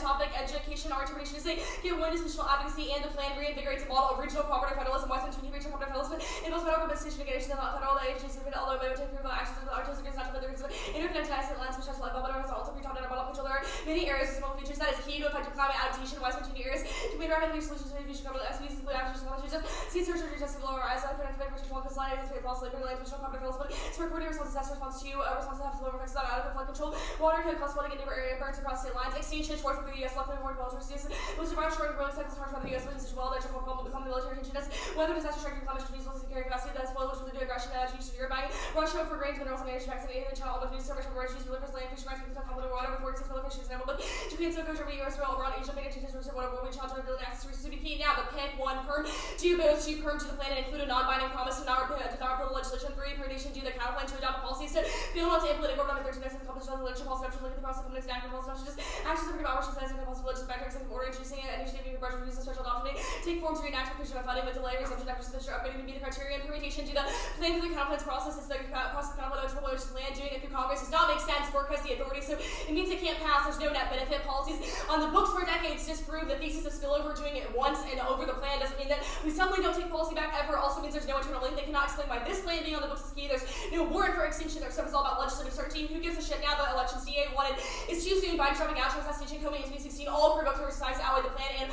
topic education or interpretation is they get one institutional advocacy and the plan reinvigorates a model of regional cooperative federalism Western between regional cooperative federalism involves federal government station against the federal agencies of although may take approval actions of the artists against not to the interconnected asset lines which has like but has also pre-taught and about control there are many areas of small features that is key to effective climate adaptation Western between areas to be rapidly solutions to the future cover the SPs include actions to see surgery just to lower eyes on connected by virtual focus line and possibly labor lands which will cooperative federalism to recording response disaster response to response to have to lower effects not out of flood control water can cause flooding in neighbor area burns across state lines exchange towards the US left more well towards the US which survive short and growing cycles harsh by the US winds as well that will become the military tension as weather disaster striking climate change will carry capacity that's well which will do aggression change to your buying Russia for grains minerals and energy vaccine and China all the news service for rights delivers land fish rights with the conflict of water before it takes fish example but Japan so Germany US Israel abroad Asia big changes to water will be challenged with access to resources to be key now the pick 1 perm 2 both 2 perm to the plan and include a non-binding promise to not repeal legislation 3 per nation do the counter plan to adopt policies to feel not to implement Government 13 next accomplish the legislation policy options look at the process of companies and active policy options actions of our options and possible legislation factor executive order introducing an initiative in budget reviews and special adoption take form to reenact completion of funding with delay resumption after suspension upgrading to meet the criteria implementation do the plan through the counter plans process is the process of counter plan which land doing it through Congress does not make sense for because the authority so it means it can't pass there's no net benefit policies on the books for decades disprove the thesis of spillover doing it once and over the plan doesn't mean that we suddenly don't take policy back ever also means there's no internal link they cannot explain why this plan being on the books is key there's no warrant for extinction their stuff is all about legislative certainty who gives a shit now the election CA wanted is too soon Biden dropping out transportation coming in 2016 all provoked to sides to outweigh the plan and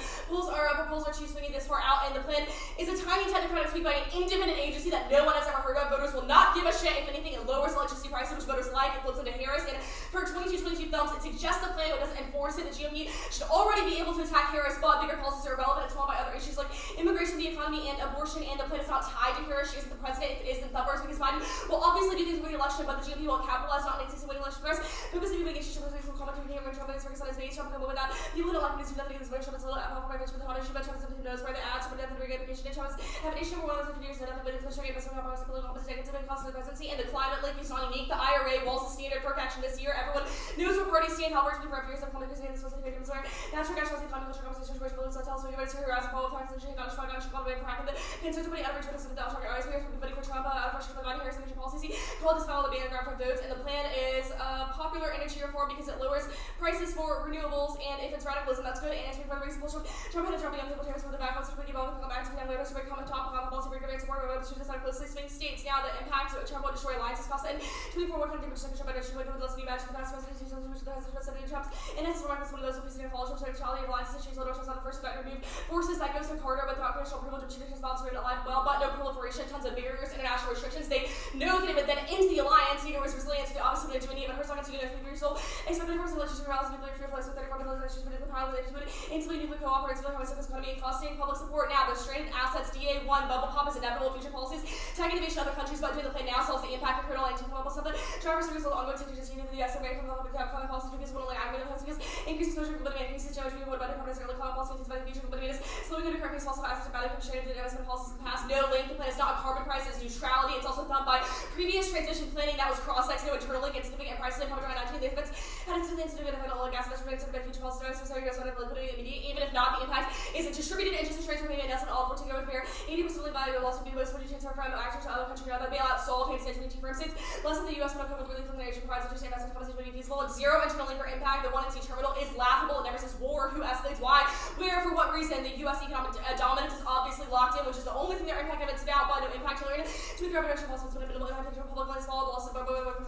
proposals are too swinging this far out and the plan is a tiny technocratic tweak by an independent agency that no one has ever heard of voters will not give a shit if anything it lowers electricity prices prices, which voters like. It flips into Harris, and for 22 thumbs, it suggests a plan but doesn't enforce it. The GOP should already be able to attack Harris, but bigger policies are irrelevant and swallowed by other issues like immigration, the economy, and abortion, and the plan is not tied to Harris. She isn't the president. If it is, then thumbers, because Biden will obviously do things for the election, but the GOP won't capitalize on an existing winning election press. Because of the big issues, Trump is comment to him when Trump is focused on his base. Trump will with that. People who don't like him do nothing against voting. Trump is a little apple for my venture with the hot issue, but Trump is who knows where the ads, Trump death and reapplication, and Trump have an issue for 1 years, and nothing but it's showing us political opposition against the cost of the presidency, and the climate link is not unique. The IRA walls the standard for action this year. Everyone knows where parties stand. How works for a few years of public because supposed to be making swear. Natural gas policy, climate culture, conversation, which will tell us what you're to harass and follow tax and change, Dodge, Chicago, way for hacking the concerns of putting average votes with the Dodge, always we are voting for Trump, out of pressure from Harris energy policies. Called this foul the ban graph for votes, and the plan is popular energy reform because it lowers prices for renewables, and if it's radicalism, that's good, and it's for the reason Trump had a Trump young people terms for the backwards to bring about back to young voters to bring common top on policy breaker and support voters to decide closely swing states. Now the impact of Trump will destroy alliances cost and 24 what kind of damage Trump better should with less new match to the past presidency to the president Trump's, and this is one of those who president follows Trump's sexuality of alliances and change little Trump's not the first to remove forces that goes to Carter without congressional approval to achieve his response to alive well, but no proliferation, tons of barriers, international restrictions. They know that it would then end the alliance. He was resilient to the obviously going to do any of it. Her song to do nuclear years old. Expected first elections around nuclear free flows with 34 billion elections for nuclear power related to it. Instantly nuclear cooperates with the economy and costing public support. Now the stranded assets DA1 bubble pop is inevitable. Future policies tech innovation in other countries, but doing the plan now solves the impact of critical 19 come up with something. Drivers are result ongoing changes in the US American public climate policies because one only aggravated because increased exposure for demand increases damage being avoided by the companies early climate policy into the future, but it is slowing into current case also access to value constrained to the investment policies in the past. No link. The plan is not carbon price, it's neutrality. It's also thumbed by previous transmission planning that was cross-sected no internal link and significant price link probably around 19. The effects had its incident of oil and gas investment to future policy drives, so you guys want to put it immediate, even if not the impact is distributed interest rates remaining that's not all for to go with fair. 80% of value loss would be most would you transfer from actors to other countries now that bailout solved hands to 22 firm states. Less than the US when COVID relief from the nation provides interest investment companies would be feasible. Zero internal link for impact. The 1 and 2 terminal is laughable. It never says war, who escalates, why, where, for what reason. The US economic dominance is obviously locked in, which is the only thing their impact evidence about, but no impact to learn. To the reproduction policy with minimal impact to public lands follow the loss of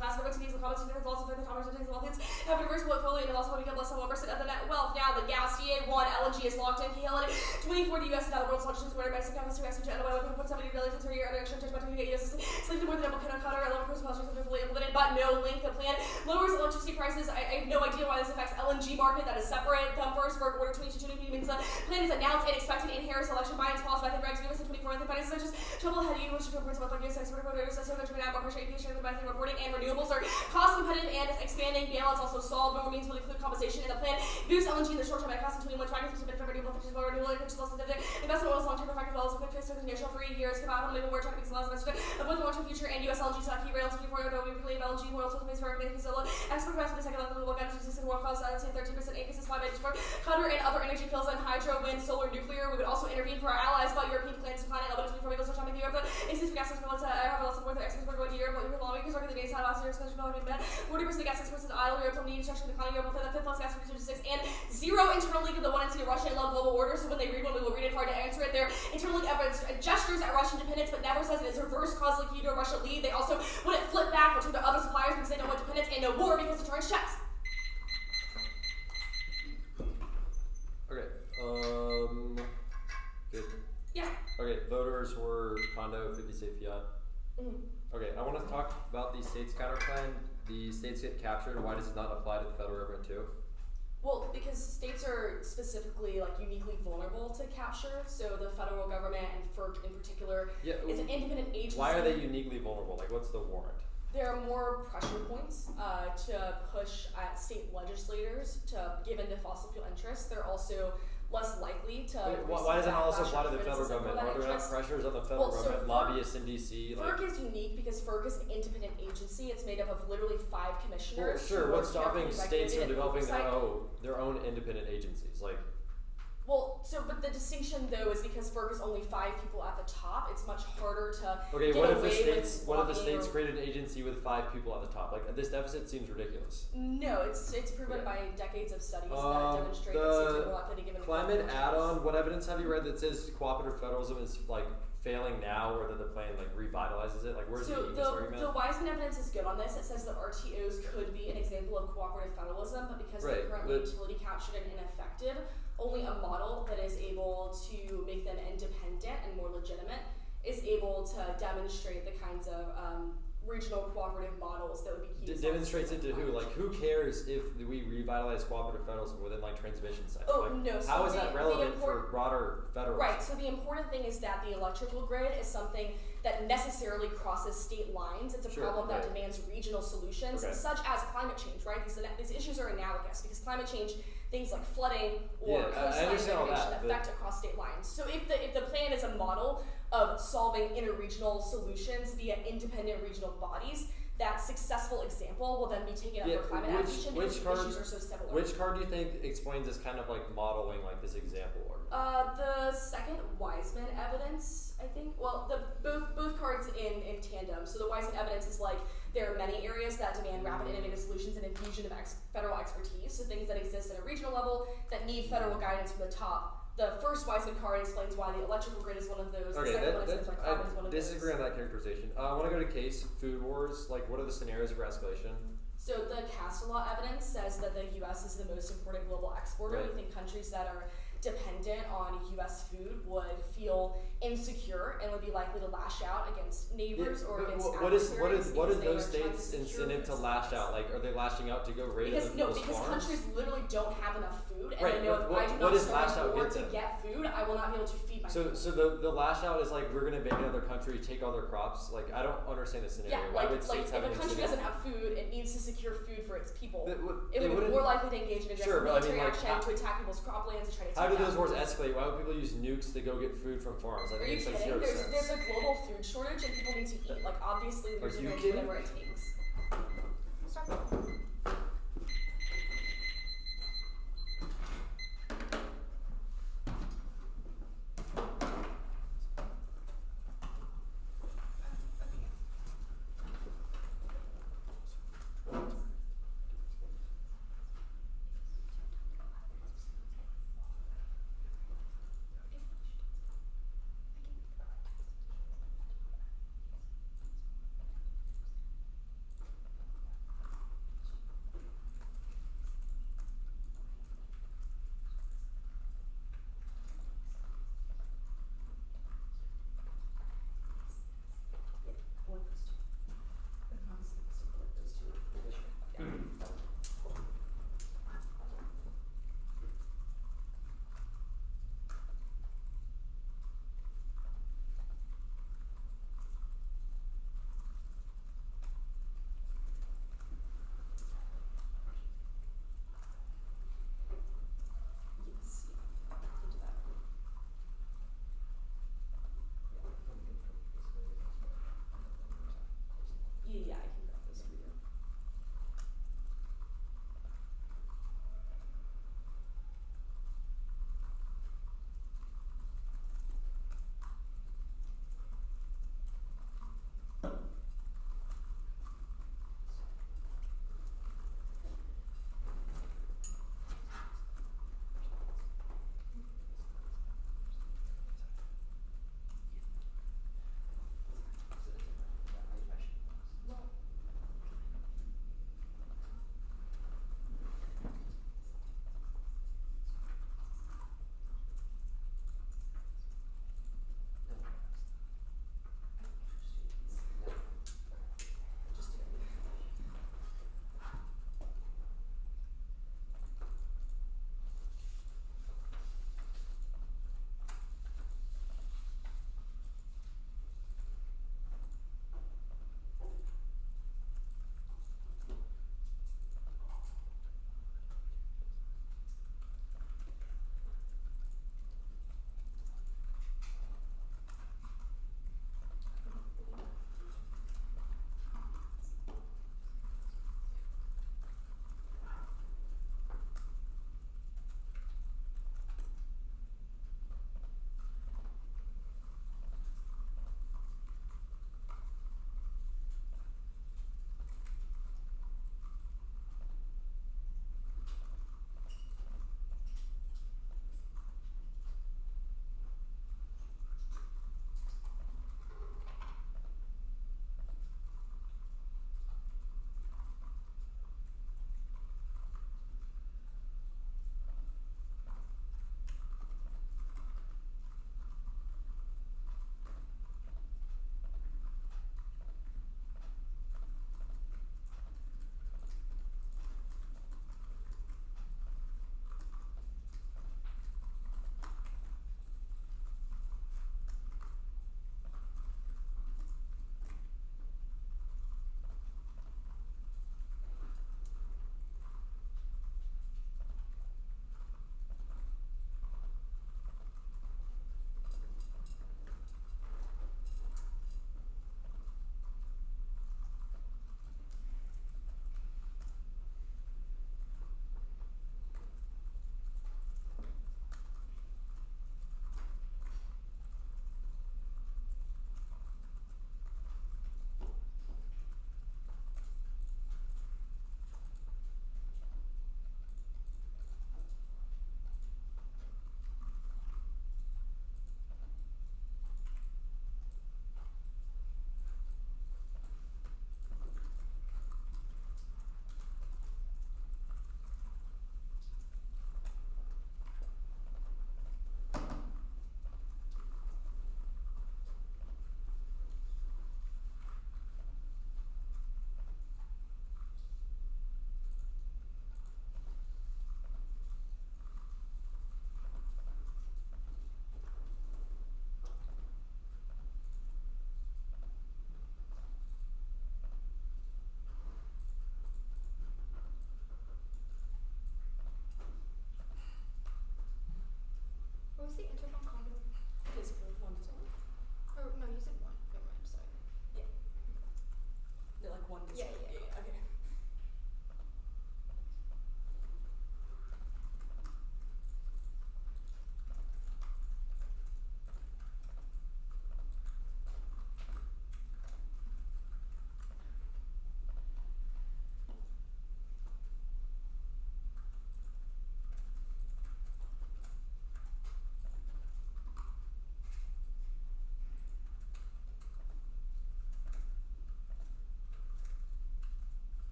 mass to these comments to the loss of the commerce of things wealthies have a reverse portfolio and the loss will become less than 1% of the net wealth. Now the gas DA1 LNG is locked in. KLN 24 US and other world's largest water by some campus to extra and away with $70 billion to your other extra judgment to get US sleep to more than double cutter 11% policies are fully implemented, but no link. The plan lowers electricity prices. I have no idea why this affects LNG market that is separate. First for order 22 means the plan is announced and expected in Harris election by its pause by the Regs US in 24 and the finances such as trouble heading which reports about like US export voters so they're trying to more pressure aviation by the reporting and renewables are cost competitive and expanding. Bailouts also solved. Normal means will include compensation in the plan. Boost LNG in the short term by cost in 21 trackers to benefit renewable which is more renewable which is less than investment oil is long term effect as well as a quick fix for the initial 3 years compatible maybe more trying to be less invested avoid the long term future and US LNG stock key rails 24 we believe LNG world to place for everything Zilla export price for the second level global gas resistant world cost I would say 13% increase is climate for Qatar and other energy fields and hydro, wind, solar, nuclear. We would also intervene for our allies, but European plans to decline elements before we go to China, Europe. Exists for gas exports. I have a lot of more exports going to Europe. But you're long because the days had last year, especially about 40% of gas exports is idle. Europe will need instruction to decline Europe within the 5th plus gas exports 6 and zero internal leak of the 1 and 2 Russia and love global order. So when they read one, we will read it hard to answer it. Their internal leak evidence gestures at Russian dependence, but never says it is reverse causally key to a Russia lead. They also wouldn't flip back or turn to other suppliers because they don't want dependence and no war because it turns checks. Okay. Good. Yeah. Okay, voters were condo 50 state fiat. Okay, I want to talk about the states counter plan. The states get captured. Why does it not apply to the federal government too? Well, because states are specifically like uniquely vulnerable to capture. So the federal government and FERC in particular is an independent agency. Why are they uniquely vulnerable? Like, what's the warrant? There are more pressure points to push at state legislators to give in to fossil fuel interests. They're also less likely to. Why does it not also apply to the federal government? Are there not pressures on the federal government, lobbyists in DC? FERC is unique because FERC is an independent agency. It's made up of literally 5 commissioners. Well, sure. What's stopping states from developing their own independent agencies? Like. Well, but the distinction though is because FERC is only 5 people at the top. It's much harder to. Okay, what if the states created an agency with 5 people at the top? Like this deficit seems ridiculous. No, it's proven by decades of studies that demonstrate that states are more likely to give an climate add-on. What evidence have you read that says cooperative federalism is like failing now, or that the plan like revitalizes it? Like where's the argument? The Wiseman evidence is good on this. It says that RTOs could be an example of cooperative federalism, but because they're currently utility captured and ineffective. Only a model that is able to make them independent and more legitimate is able to demonstrate the kinds of regional cooperative models that would be key. Demonstrates it to who? Like, who cares if we revitalize cooperative federalism within like transmission sector? Oh, like, no, so how is the- that the relevant import- for broader federalism? Right, so the important thing is that the electrical grid is something that necessarily crosses state lines. It's a Sure, problem that right. demands regional solutions, Okay. such as climate change, right? These issues are analogous because climate change, things like flooding or Yeah, I coastline understand all degradation that, but- affect across state lines. So if the plan is a model of solving interregional solutions via independent regional bodies, that successful example will then be taken up Yeah, for climate action because the issues are so similar. Which card do you think explains this kind of like modeling like this example? Or The second Wiseman evidence, I think. Well, both cards in tandem. So the Wiseman evidence is like there are many areas that demand rapid innovative solutions and infusion of federal expertise. So things that exist at a regional level that need federal guidance from the top. The first Wiseman card explains why the electrical grid is one of those. okay, the second one explains why carbon is one I of disagree those. on that characterization. I want to go to case food wars. Like, what are the scenarios for escalation? So the Castello evidence says that the U.S. is the most important global exporter. Right. We think countries that are dependent on U.S. food would feel insecure and would be likely to lash out against neighbors or but against what is adversaries what because is they those are trying to states' secure incentive to food lash supplies. out? Like, are they lashing out to go raid other Because people's farms? countries literally don't have enough food, and Right, they know but if what- I do what not does start lash a out war get to them? get food, I will not be able to feed my So people. the lash out is like we're gonna invade another country, take all their crops. Like, I don't understand the scenario. Yeah, Why like would states if have a an country incentive? doesn't have food, it needs to secure food for its people. They would- It they would be wouldn't- more likely to engage in aggressive Sure, but I mean, military like, action how- to attack people's croplands and try to take How do down those wars food. escalate? Why would people use nukes to go get food from farms? I Are think you it's like kidding? zero There's sense. a global food shortage and people need to eat. Like obviously Are there's you gonna be kidding? whatever it takes. Stop.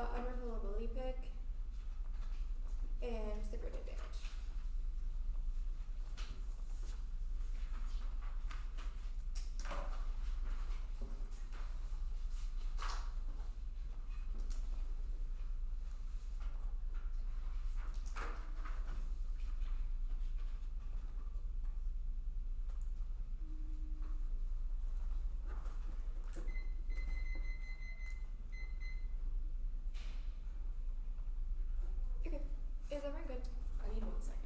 the unrefillability pick and the grid advantage. Okay, is everyone good? I need 1 second.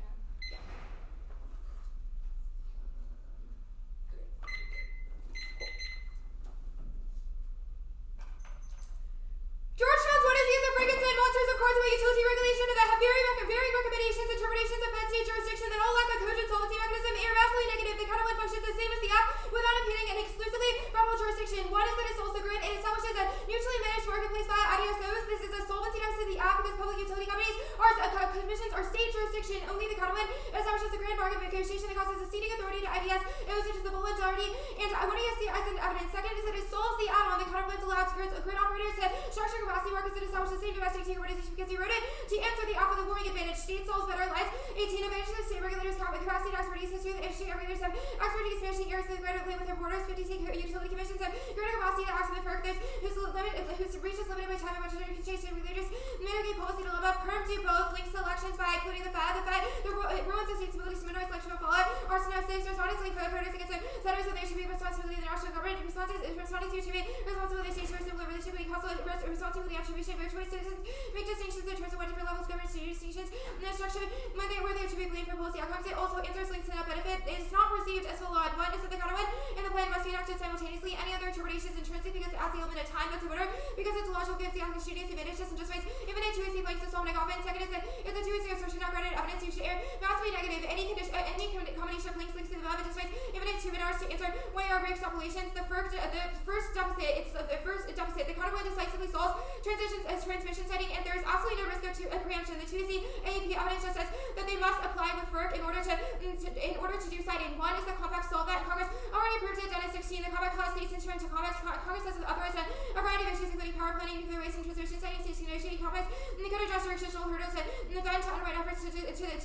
Georgetown's what is used the Frankenstein monsters of course of utility regulation that have varying recommendations, interpretations of Penn State jurisdiction that all lack a cogent solvency mechanism, are vastly negative. The counterpoint functions the same as the app without impeding an exclusively federal jurisdiction. One is that it solves the grid. It establishes a mutually managed marketplace via IDSOs. This is a solvency next to the app because public utility companies commissions are state jurisdiction. Only the counterpoint establishes the grid market negotiation that causes a ceding authority to IDS. It was into the voluntarity. And I want to see as an evidence. Second is that it solves the add-on. The counterpoint allows grid operators to structure capacity markets that establish the same domestic decarbonization because he wrote it to answer the app with a warming advantage. State solves better lives. 18 advantages of state regulators capacity and expertise. History of the industry regulators have expertise managing areas of the grid play with their borders. 50 state utility commissions have greater capacity to act with FERC. Whose reach is limited by time and budgetary constraints. Regulators mitigate policy dilemma. Perm do both. Links to elections by including the Fed. It ruins the state's ability to minimize electoral fallout. Arsenal states responding to protest against the senators that they should be responsibility of the national government. Responding to be responsibility of the states to receive relationship with the council. Responsibility attribution of choice citizens. Make distinctions in terms of what different levels of government distinctions. And the structure when they were there to be blamed for policy outcomes. It also answers links to net benefit. It is not perceived as flawed. One is that the counterpoint and the plan must be enacted simultaneously. Any other interpretation is intrinsic because it adds the element of time that's a voter because it's logical gives the opportunity advantage just and just ways. Infinite 2AC blanks to solve often. Second is that if the 2AC assertion not granted evidence, you should err. Massively negative. Any combination of links to the above just ways. Infinite 2 minors to answer why our breaks populations. The first deficit. It's the first deficit. The counterpoint decisively solves transitions as transmission setting, and there is absolutely no risk of preemption. The 2AC AEP evidence just says that they must apply with FERC in order to do citing. One is the compact solve that Congress already approved it done at 16. The compact clause states in turn to compacts. Congress has authorized a variety of issues including power planning, nuclear waste, and transmission setting. States can negotiate compacts. And they could address jurisdictional hurdles and then to underwrite efforts to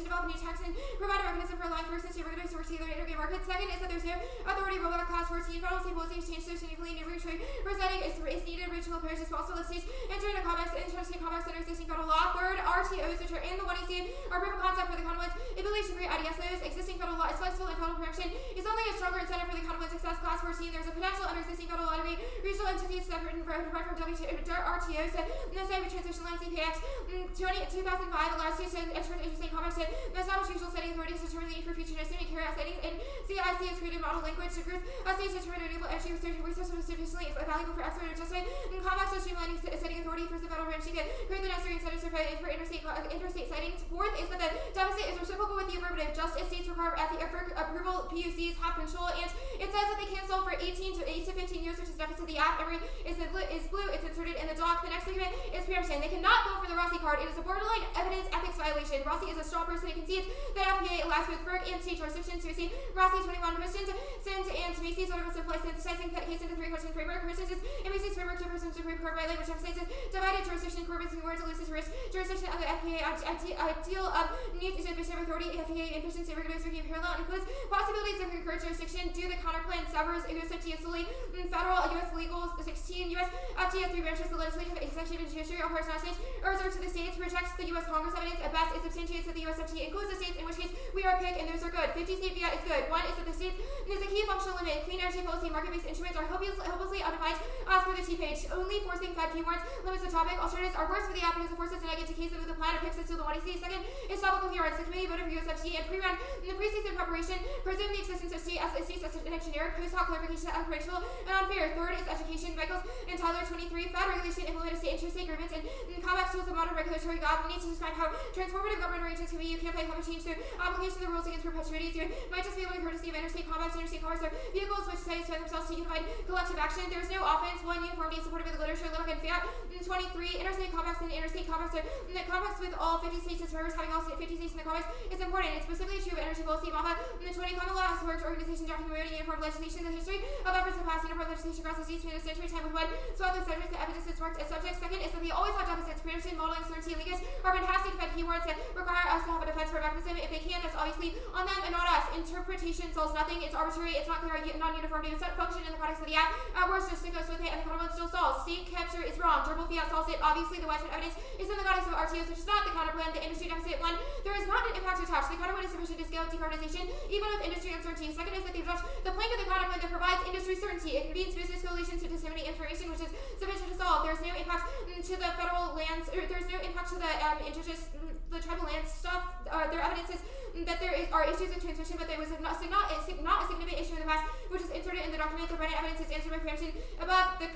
develop new tax and provide a mechanism for allowing first and state regulators to work together in integrated markets. Second is that there's no authority rollback clause 14. Federal state policy exchange so significantly new resetting is needed. Regional pairs is possible if states enter into compacts and interstate compacts under existing federal law. Third, RTOs which are in the 1AC are proof of concept for the counterpoint's ability to create IDSOs. Existing federal law is flexible and federal preemption is only a stronger incentive for the counterpoint success. Class 14, there's a potential under existing federal law to be regional entities separate and from RTOs. The same transition lines CPX 2005 allows states to enter into interstate compacts to establish regional setting authorities to determine the need for future necessary carry out settings. And CIC has created model language to group states to determine renewable energy resources sufficiently valuable for export or justify. Compacts to streamlining setting authority for the federal branch to create the necessary incentives for interstate sightings. Fourth is that the deficit is reciprocal with the affirmative. Just as states require approval, PUCs have control, and it says that they can solve for 8 to 15 years, which is deficit. The app Emory is blue. It's inserted in the doc. The next document is preemption. They cannot vote for the Rossi card. It is a borderline evidence ethics violation. Rossi is a straw person. It concedes that FPA allows both FERC and state jurisdictions to receive Rossi 21 questions. Since and Macy's article supplies synthesizing that case into 3-question framework. For instance, in Macy's framework to person Supreme Court by language emphasizes divided jurisdiction. Corbin's words elusive jurisdiction of the FPA ideal need to efficient authority. FPA efficiency regulators working parallel includes possibilities of concurrent jurisdiction. Do the counterplan severs USFT solely federal U.S. legal 16 U.S. FTA 3 branches the legislative, executive, and judiciary all parts not states are reserved to the states. Rejects the U.S. Congress evidence. At best, it substantiates that the USFT includes the states, in which case we are pick and those are good. 50 state via is good. One is that the states is a key functional limit. Clean energy policy market-based instruments are hopelessly undefined as per the T-page. Only forcing Fed key warrants limits the topic. Alternatives are worse for the app because it forces a negative case of the plan or picks us to the 1AC. Second is topical coherence. The committee voted for USFT and pre-run in the pre-season preparation presume the existence of states as an generic post-hoc clarification uncorrectable and unfair. Third is education. Michaels and Tyler 23 Fed regulation implemented state interstate agreements and complex tools of modern regulatory God. We need to describe how transformative government arrangements can be. You can apply climate change through application of the rules against perpetuity. You might just be able to courtesy of interstate compacts. Interstate commerce are vehicles which satisfy themselves to unify collective action. There is no offense. One uniformity supported by the literature. Look and Fiat. 23 interstate compacts and interstate compacts are compacts with all 50 states as members having all 50 states in the compacts is important. It's specifically true of energy policy. MAFA 20 common law has worked organization drafting uniform legislation. The history of efforts to pass uniform legislation across the states between a century time with one swath of subjects. The evidence is marked as subjects. Second is that they always have deficits. Preemption, modeling, certainty, and leakage are fantastic fed keywords that require us to have a defense for mechanism. If they can, that's obviously on them and not us. Interpretation solves nothing. It's arbitrary. It's not clear. Non-uniformity. It's not function in the context of the app. At worst, just goes with it, and the counterpoint still solves. State capture is wrong. Durable fiat solves it. Obviously, the widespread evidence is in the context of RTOs, which is not the counterplan. The industry deficit one. There is not an impact attached. The counterpoint is sufficient to scale decarbonization, even with industry uncertainty. Second is that they've touched the plank of the counterpoint that provides industry certainty. It convenes business coalitions to disseminate information, which is sufficient to solve. There's no impact to the federal lands, or there's no impact to the indigenous, the tribal lands stuff. Their evidence is that are issues of transmission, but there was not a significant issue in the past, which is inserted in the document. The Brennan evidence is answered by preemption. Above, the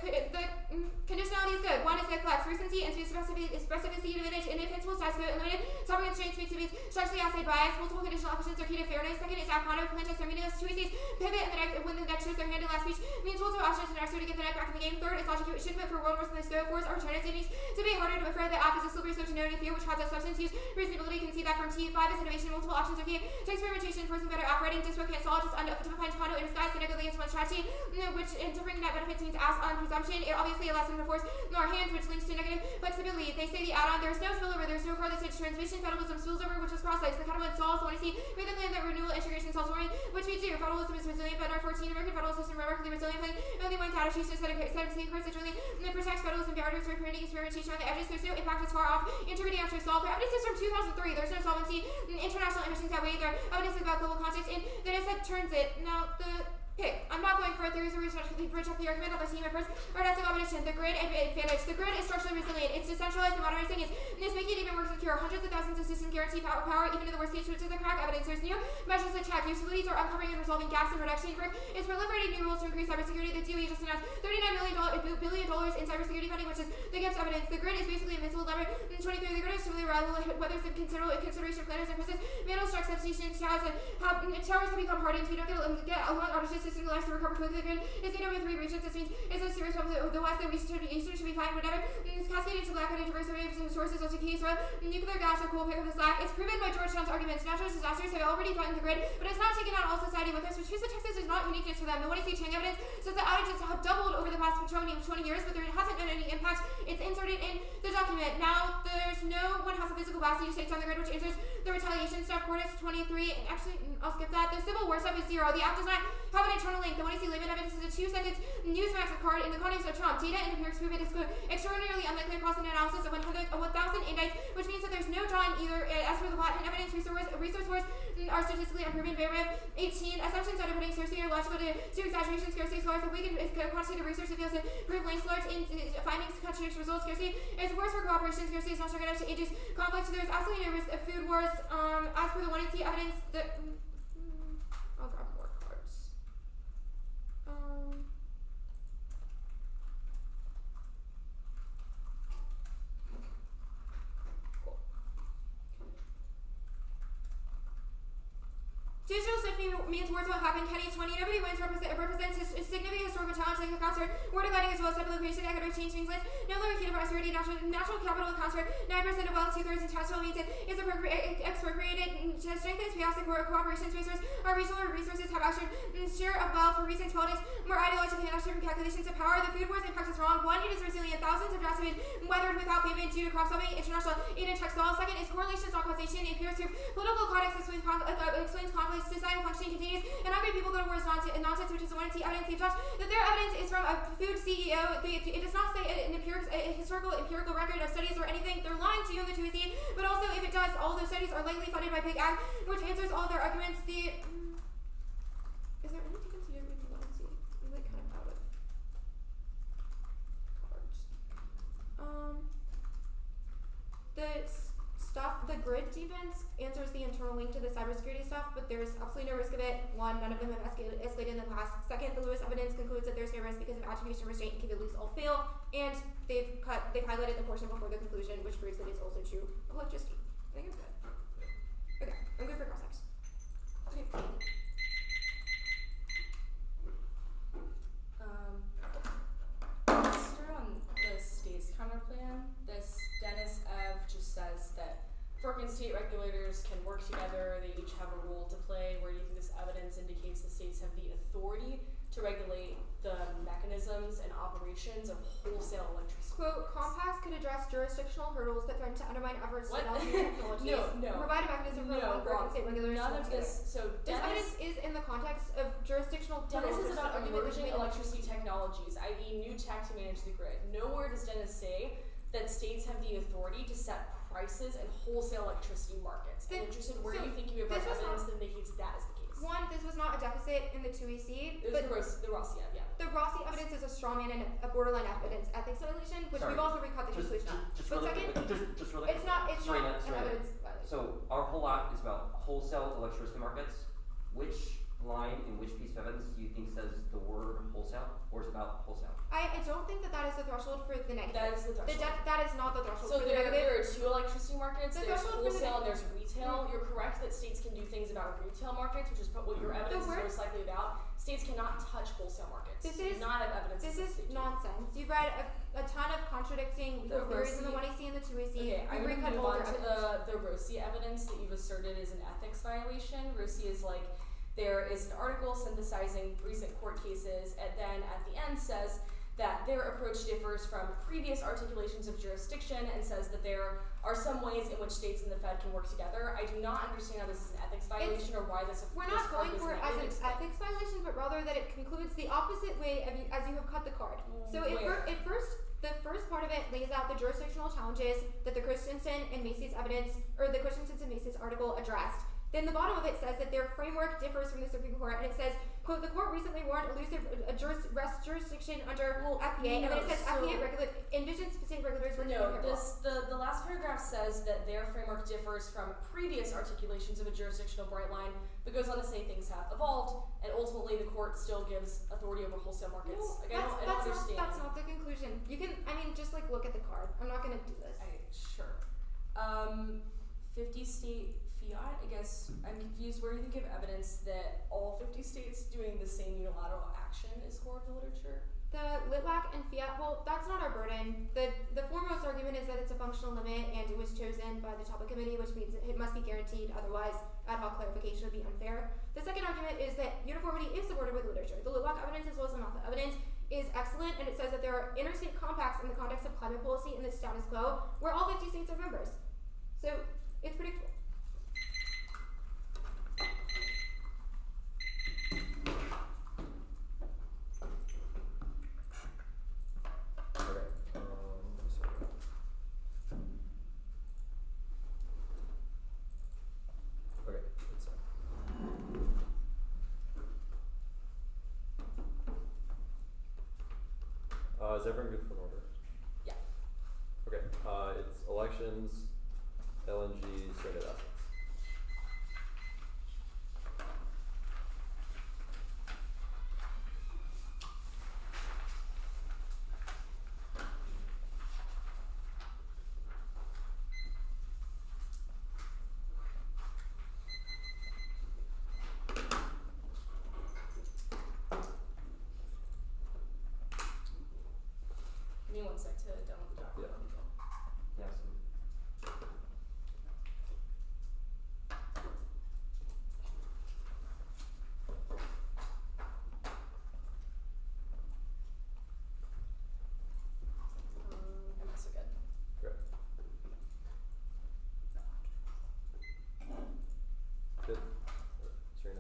conditionality is good. One is that flex, recency, and specificity advantage, and principle size code, unlimited, topic constraints, fixed structurally outside bias, multiple conditional options are key to fairness. Second is avocado, planches are meaningless. Two is pivot, and the next, when the next shows their hand in last speech, means multiple options and extra to get the neck back in the game. Third is logic, it should put for world wars in the scope. Fourth, alternatives, it needs to be harder to refer the app as a slippery slope to know fear, which has a substance use. Reasonability can see that from T. 5 is innovation, multiple options are key to experimentation, forcing better operating. Dispo can't solve, just undefined condo in disguise, negatively against one strategy, which in differing net benefits means as on presumption. It obviously allows them to force nor hand, which links to negative flexibility. They say the add-on, there's no spillover, there's no car that says transmission, federalism spills over, which was cross-legs. The counterpoint solves, when I see with the claim that renewable integration solves warming, which we do. Federalism is resilient, but in our 14 American federal system, remarkably resilient, but only one adaptation set of safeguards that really protects federalism boundaries for permitting experimentation on the edges. There's no impact as far off. Interpreting after solved. Their evidence is from 2003. There's no solvency. International emissions outweigh their evidence about global context, and the data set turns it. Now, the pick. I'm not going for theories or research to bridge up the argument of the team members or testing combination. The grid advantage. The grid is structurally resilient. It's decentralized and modernizing it. It's making it even more secure. Hundreds of thousands of systems guarantee power even in the worst case, which is the crack evidence. There's new measures that check. Utilities are uncovering and resolving gaps in production. It's proliferating new rules to increase cybersecurity. The DOE just announced $39 billion in cybersecurity funding, which is the GIPS evidence. The grid is basically invincible. Number 23. The grid is truly reliable. Whether it's in consideration planners and persist. Vandal struck substations. Towers have become hardened. We don't get a long outages system lives to recover quickly. The grid is made up of 3 regions. This means it's a serious problem. The west, the eastern should be fine. Whatever. It's cascaded into lack of diverse sources. Also, key so nuclear gas or coal pick up the slack. It's proven by Georgetown's arguments. Natural disasters have already threatened the grid, but it's not taken out all society with us. Which means that Texas is not uniqueness for them. The 1AC Chang evidence says that outages have doubled over the past 20 years, but there hasn't been any impact. It's inserted in the document. Now, there's no one has a physical capacity to take down the grid, which answers the retaliation stuff. Cordis 23, and actually, I'll skip that. The Civil War stuff is 0. The app does not have an internal link. The 1AC layman evidence is a 2-sentence Newsmax card in the context of Trump. Data and empirics prove it is extraordinarily unlikely across an analysis of 1,000 indices, which means that there's no drawing either. As for the patent evidence, resource wars are statistically unproven. Paragraph 18. Assumptions that are putting scarcity are logical to exaggeration. Scarcity scholars have weakened quantitative research that fails to prove links large in findings contradict results. Scarcity is worse for cooperation. Scarcity is not strong enough to induce conflict. So there's absolutely no risk of food wars. As for the 1AC evidence, I'll grab more cards. Digital symphony means words will happen. Kenny 20. Nobody wins represents a significant historical challenge like a concert. Word of guiding as well as equation, economic change means less. No longer key to prosperity. Natural capital accounts for 9% of wealth. 2/3 in taxable means it is expropriated. To strengthen its chaos, cooperation resources. Our regional resources have actually share of wealth for reasons politics more ideological and actually calculations of power. The food wars impact is wrong. 1, it is resilient. Thousands of droughts have been weathered without payment due to crop stopping. International aid and textiles. Second is correlation, not causation. It appears through political context explains conflicts. Societal functioning continues, and hungry people go to war is nonsense, which is the 1AC evidence. They've touched that their evidence is from a food CEO. It does not say a historical empirical record of studies or anything. They're lying to you in the 2AC, but also if it does, all those studies are likely funded by Big Ag, which answers all their arguments. Is there anything to do with the 1AC? I'm like kind of out of cards. The grid defense answers the internal link to the cybersecurity stuff, but there's absolutely no risk of it. 1, none of them have escalated in the past. Second, the Lewis evidence concludes that there's no risk because of attribution restraint and keep it loose all fail. And they've highlighted the portion before the conclusion, which proves that it's also true of electricity. I think I'm good. Okay, I'm good for cross-sects. Okay. Start on the state's counterplan. This Dennis Ev just says that FERC and state regulators can work together. They each have a role to play. Where do you think this evidence indicates the states have the authority to regulate the mechanisms and operations of wholesale electricity? Quote, address jurisdictional hurdles that threaten to undermine efforts to What? develop new technologies, No. provide a mechanism for No, work and state regulators to none work of together. this. So This evidence Dennis, is in the context of jurisdictional Dennis hurdles. is about This argument emerging made in the electricity technologies, i.e. new tech to manage the grid. Nowhere does Dennis say that states have the authority to set prices and wholesale electricity markets. I'm interested where so you think you have this was evidence not- that indicates that is the case. One, this was not a deficit in the 2EC, It but was the Rossi, yeah. the Rossi evidence is a straw man and a borderline evidence ethics violation, which Sorry. we've also recut the conclusion on. Just But really second, quickly, just really it's not Serena, an Serena. evidence violation. So our whole app is about wholesale electricity markets. Which line in which piece of evidence do you think says the word wholesale, or is it about wholesale? I don't think that is the threshold for the negative. That is the threshold. That is not the threshold So for the there negative. are two electricity markets. The There's threshold for the wholesale and negative. there's retail. You're correct that states can do things about retail markets, which is what your evidence is word- most likely about. States cannot touch wholesale markets. This You do is- not have evidence. This that is states do. nonsense. You've read a ton of contradicting legal theories in the 1EC and the 2EC. Okay, I'm You've going to recut move all on their to evidence. the Rossi evidence that you've asserted is an ethics violation. Rossi is like, there is an article synthesizing recent court cases, and then at the end says that their approach differs from previous articulations of jurisdiction and says that there are some ways in which states and the Fed can work together. I do not understand how this is an ethics violation or why this We're this not card going was for it as an negative spin. ethics violation, but rather that it concludes the opposite way as you have cut the card. So Where? the first part of it lays out the jurisdictional challenges that the Christensen and Macy's evidence, or the Christensen and Macy's article addressed. Then the bottom of it says that their framework differs from the Supreme Court, and it says, quote, the court recently warned elusive jurisdiction under FPA, and then it says FPA envisions state regulators working No, in parallel. the last paragraph says that their framework differs from previous articulations of a jurisdictional bright line, but goes on to say things have evolved, and ultimately the court still gives authority over wholesale markets. No, Like, I don't understand. that's not the conclusion. You can, just like look at the card. I'm not gonna do this. Sure. 50 state fiat, I guess I'm confused. Where do you think you have evidence that all 50 states doing the same unilateral action is core of the literature? The LITWAC and fiat, well, that's not our burden. The foremost argument is that it's a functional limit and it was chosen by the topic committee, which means it must be guaranteed, otherwise ad hoc clarification would be unfair. The second argument is that uniformity is supported with literature. The LITWAC evidence as well as the method evidence is excellent, and it says that there are interstate compacts in the context of climate policy in the status quo where all 50 states are members. So it's predictable. Okay. Sorry. Okay, it's is everyone good for an order? Yeah. Okay, it's elections, LNG, stranded assets. Give me 1 sec to download the document. Yeah. Yes. I'm also good. Great. Good. Serena.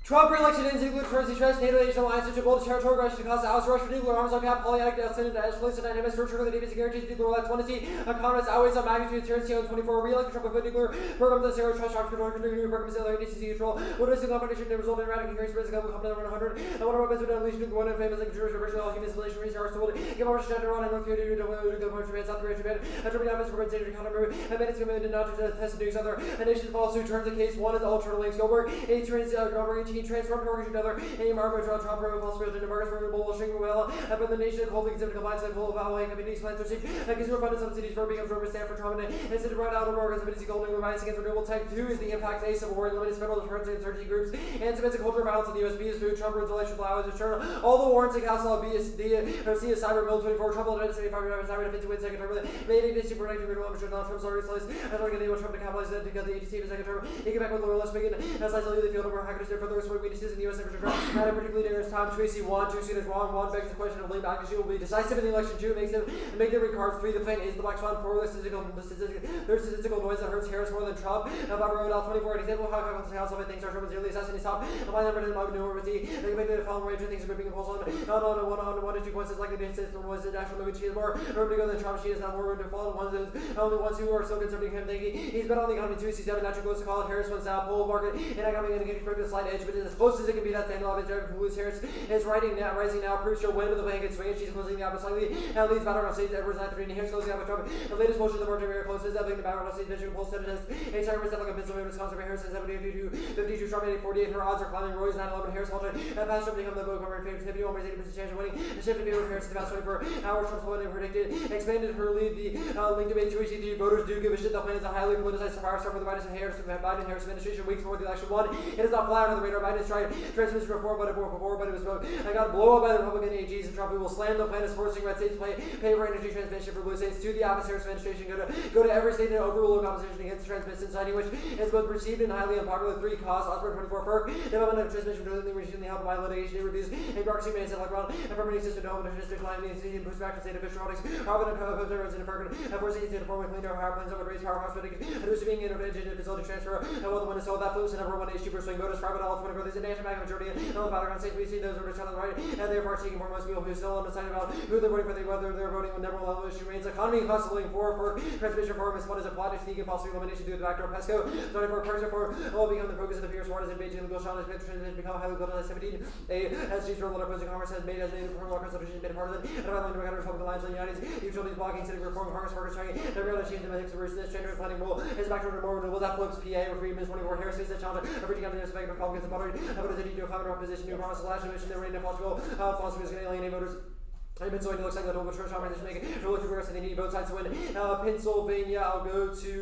Trump re-election ends include currency stress, NATO nation alliance, which bold territorial aggression to cause the House rush for nuclear arms on cap, polyonic Senate, escalation dynamics, structure the defense guarantees nuclear lights, 1 to see economists outweighs on magnitude, tyranny on 24, re-election Trump with nuclear program to zero trust, traffic control, new programs, other agencies control, what is the combination to result in erratic increase, risk of coming to 100, and what are weapons would unleash nuclear one and famous like Jewish reversion, all human civilization, resource, so give over to Iran and North Korea to Japan, South Korea, Japan, and Germany office for state counter and minutes committed not to test the nukes other, a nation falls who turns the case, 1 is ultra links, Goldberg, 8 turns, Goldberg, 18 transformed organization other, a Margaret Trump, false president, Marcus Renewable, Shingle, up in the nation, holding exhibit compliance, like full of allowing communities, plans received, like zero funded subsidies for being absorbed, stand for Trump, and instead of right out of organizations, golding rise against renewable type 2 is the impact of civil war, eliminates federal deterrence and insurgency groups, and cements a culture of violence in the USB is food, Trump rules election flowers, eternal, all the warrants in Castle B is Garcia, Cyber, Mill 24, Trump, 75, Cyber, 51 second term, made a super protecting renewable, Donald Trump's already sliced, as long as they want Trump to capitalize that to get the agency in the second term. He came back with lower less speaking, as I leave the field over hackers there for those weaknesses in the U.S. temperature. At a particularly dangerous time, Tracy won, Tracy is wrong, one begs the question of late accuracy will be decisive in the election. 2 makes them make their cards. 3, the plan is the black swan. 4, the statistical noise that hurts Harris more than Trump. 5, wrote out 24, example how House of things are Trump is nearly assassinating top. My number to the enormity. They can make the following range of things are gripping a pulse on. On 1 to 2 points is likely to insist was the national movement. She is more room to go than Trump. She is not more room to fall. Only ones who are still conservative him thinking he's been on the economy 2 7 not too close to call it. Harris wants out poll market and economy and getting a slight edge, but it's as close as it can be. That standalone of Lewis Harris is rising now. Proves she'll win with the plan gets swing. She's closing the opposite slightly. And leads battleground states. Edwards 9-3. Harris closing out with Trump. The latest motion of the margin very close is the battleground states. Michigan polls said it has a time like a Pennsylvania, Wisconsin. Harris is 52. Trump 48. Her odds are climbing. Roy's 9-11. Harris Walter and past Trump become the vote cover favorite. 51% chance of winning. The shift in favor of Harris in the past 24 hours. Trump's winning predicted. Expanded her lead. The link debate to the voters do give a shit. The plan is a highly politicized fire start for the Biden Harris administration weeks before the election won. It is not fly under the radar. Biden is trying transmission reform, but it was got blown up by the Republican AGs, and Trump will slam the plan as forcing red states to pay for energy transmission for blue states to the opposite Harris administration. Go to every state and overrule opposition against transmission signing, which is both perceived and highly unpopular. 3 costs. Osborne 24 FERC. Development of transmission really recently helped by litigation reviews and bureaucracy made it like around and permitting system to home and transmission climate and city push back to state official products. Harvard and Pepper and FERC and forcing state to form a cleaner power plans that would raise power costs, and it was being intervention in facility transfer. And while the one is sold, that flips the number 1 issue for swing voters. Private all 20 growth is a national majority and all the battleground states. We see those voters on the right, and therefore taking more most people who still undecided about who they're voting for, whether they're voting on number 1 level issue remains economy cost living for transmission reform. Is one is a plot to sneak and false elimination through the backdoor PESCO. Starting for person for will become the focus of the fierce wars in Beijing. The Gulshan has become highly global. 17 as G's role in opposing Congress has made as a criminal constitution been partisan and about the Republican alliance in the United States. Utilities blocking city reform. Congress workers trying to realize change the ethics of this gender planning rule is backdoor to more renewable. That flips PA where Freeman 24 Harris faces a challenge of reaching out to the effect Republicans and moderate about a to a climate opposition to promise the last mission. They're ready to false goal. False is going to alienate voters. Pennsylvania looks like the double church transition making it look for us, and they need both sides to win. Pennsylvania, I'll go to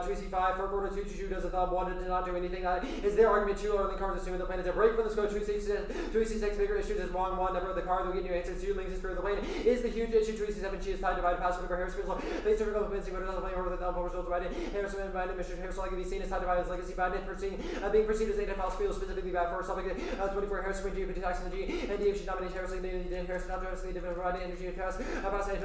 2C5 for quarter 2 does a thumb 1 to not do anything. Is their argument 2 or the cars assuming the plan is a break from the scope. 2C6 bigger issues is wrong 1. Never the car they'll get new answers. 2 links is through the plane is the huge issue. 2C7 she is tied to Biden pass whenever Harris feels like they start convincing voters on the plane over the thumb results of Biden. Harris and Biden Mr. Harris like to be seen as tied to Biden's legacy. Biden being perceived as native house feels specifically bad for subject 24 Harris G for tax and the G and if she nominates Harris like they did Harris not just lead to provide energy and test. About the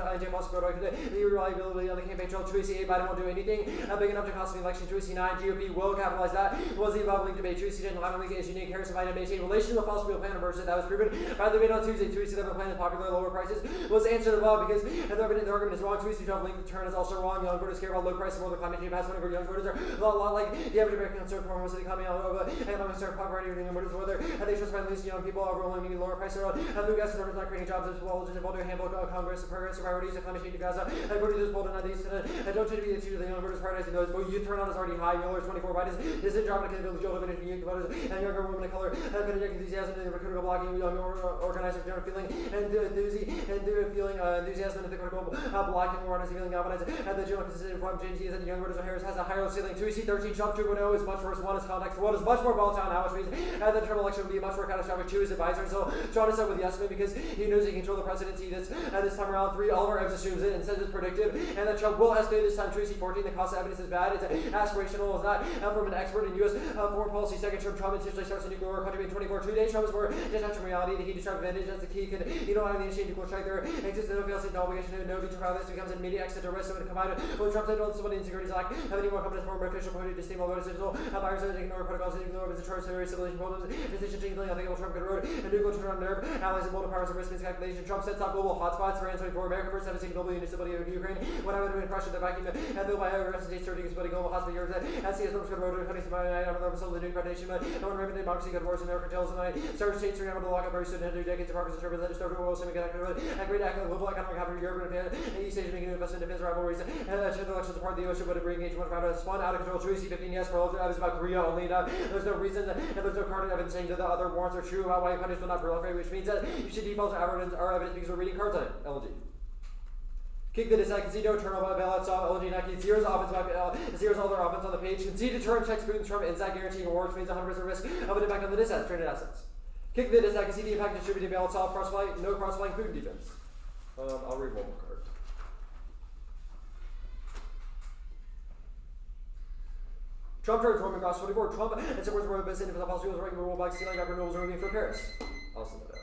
reliability on the campaign trail. 2C8 Biden won't do anything big enough to cost the election. 2C9 GOP will capitalize that. Was the above link debate. 2C10 Biden is unique. Harris and Biden maintain relation to the fossil fuel plan versus that was proven by the debate on Tuesday. 2C7 plan is popular lower prices was answered above because the argument is wrong. 2C12 link return is also wrong. Young voters care about low prices more than climate change. Past whenever young voters are a lot like the average American concerned for most of the economy over economic concern poverty everything and voters whether they trust by at least young people overwhelmingly need lower prices. Food gas conservatives not creating jobs as well as involved in a handful of Congress progressive priorities of climate change to Gaza. According to this poll, tonight, don't tend to be the two of the young voters prioritizing those. But youth turnout is already high. Miller's 24 Biden's is in job to the ability to young voters and younger women of color have been enthusiasm and critical blocking young organizer general feeling and enthusiasm and the critical blocking awareness feeling galvanized and the general consistency from Gen Z is that young voters of Harris has a higher ceiling. 2C13 Trump 2.0 is much worse. 1 is context. 1 is much more volatile now, which means the Trump election will be much more catastrophic. 2 is advisor. So Trump is up with the estimate because he knows he can control the presidency this time around. 3 Oliver Evans assumes it and says it's predictive and that Trump will escalate this time. 2C14 the cost of evidence is bad. It's aspirational. It's not from an expert in U.S. Foreign policy. Second term Trump intentionally starts a nuclear war country in 24 2 days. Trump is more detached from reality. The key to Trump advantage as the key can you don't have the initiative nuclear strike there exists no fail state obligation to no future trial. This becomes an immediate exit to risk so it come out when Trump said don't somebody insecurities lack have any more companies former official quoted to steamroll voters digital viruses ignore protocols ignore as a charge severe civilization problems decision taking I think Trump could road a nuclear turn on nerve allies and multiple powers and risk miscalculation. Trump sets up global hotspots for answering for America first 17 global instability of Ukraine when I would have been crushed in the vacuum and though by other states starting splitting global hospital years as CS Trump could road to cutting some night I'm the soul of the new foundation but no one remembered democracy got worse in America tells tonight started states to remember the lock up very soon and 2 decades of progress and service that started world semiconductor and great global economic happening Europe and East Asia making an investment in defense rivalries and that the elections part of the ocean would have engaged much more spun out of control. 2C15 yes for all of it was about Korea only now there's no reason and there's no card evidence saying that the other warrants are true about why countries will not proliferate which means that you should default to evidence because we're reading cards on it. LG kick the dissent, concede no turnover by bailouts off, LG Nike, zeros offense by zeros all their offense on the page, concede to turn checks Putin's Trump inside guaranteeing war, which means 100% risk of an impact on the dissent, traded assets. Kick the dis, I can see the impact distributed balance off crossfly, no crossflying food defense. I'll read one more card. Trump turns roaming across 24. Trump and supports road business for the fossil fuels ranking rule by stealing up renewables roaming for Paris. I'll send it out.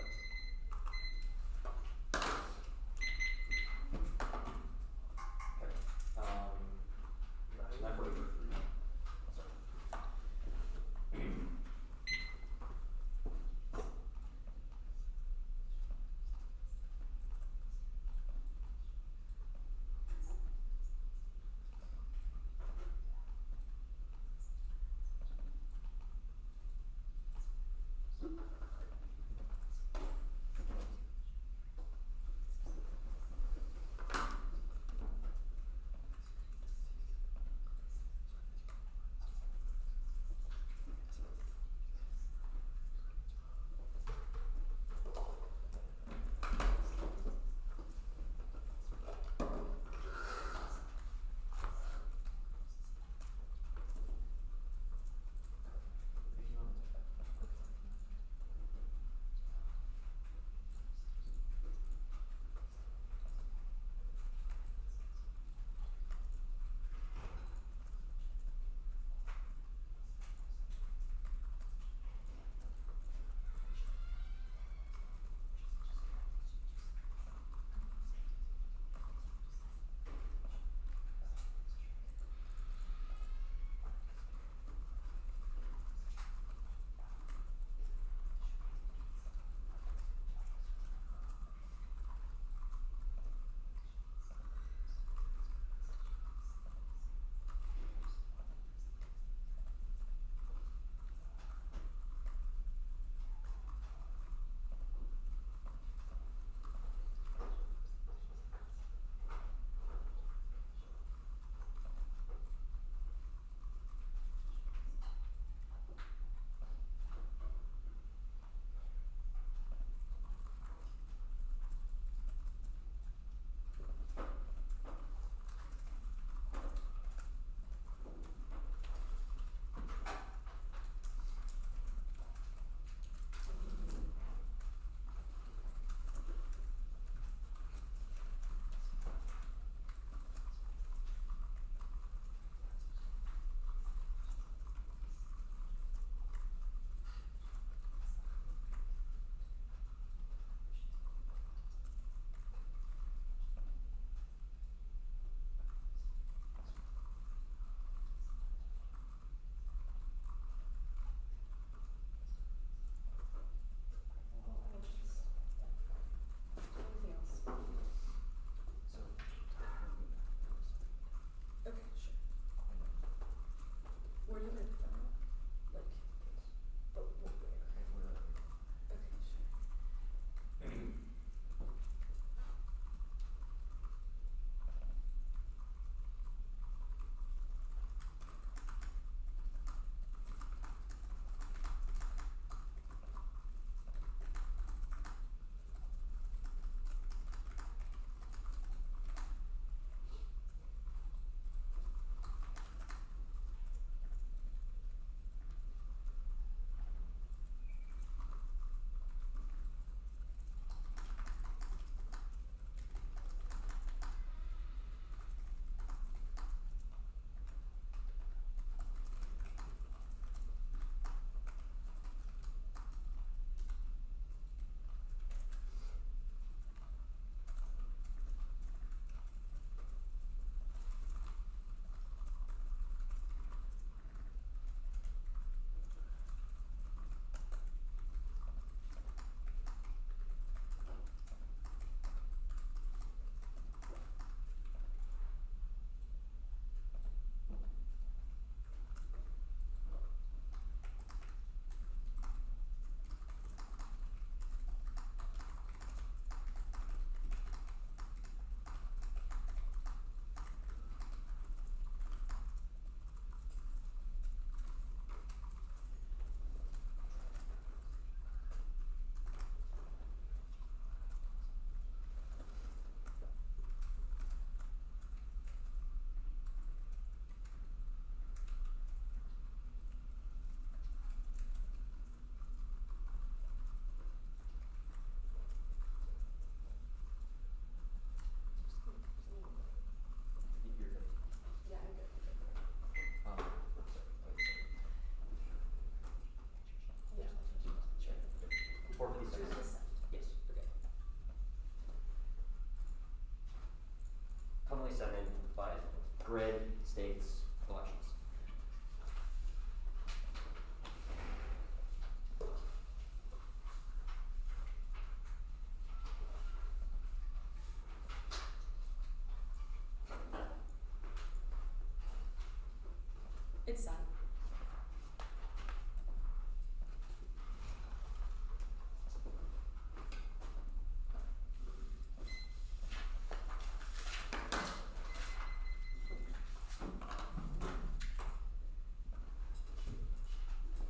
It's sent.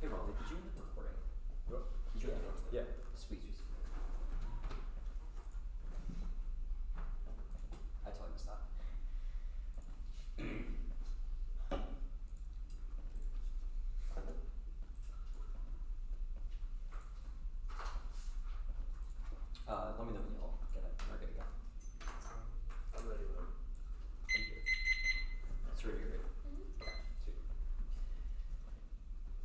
Hey Ronald, did you end up recording? What? Did you end up recording? Yeah. Sweet, sweet, sweet. I totally missed that. Let me know when you'll get it. We're good to go. I'm ready with them. Thank you. It's really great. Okay, sweet.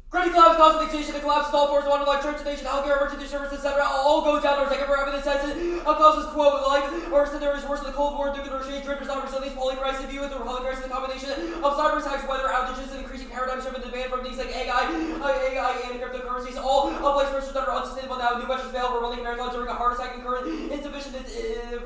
Granny collapse, cosmic extinction, the collapse of all forces, water life, transportation, healthcare, emergency services, etc. all go down our second evidence says it causes quote life or there is worse than the Cold War, nuclear exchange, drifters, not resilience, polycrisis, view with the polycrisis, the combination of cyber attacks, weather outages, and increasing paradigm shift in demand from things like AI and cryptocurrencies, all place pressures that are unsustainable now. New measures fail. We're running a marathon during a heart attack and current insufficient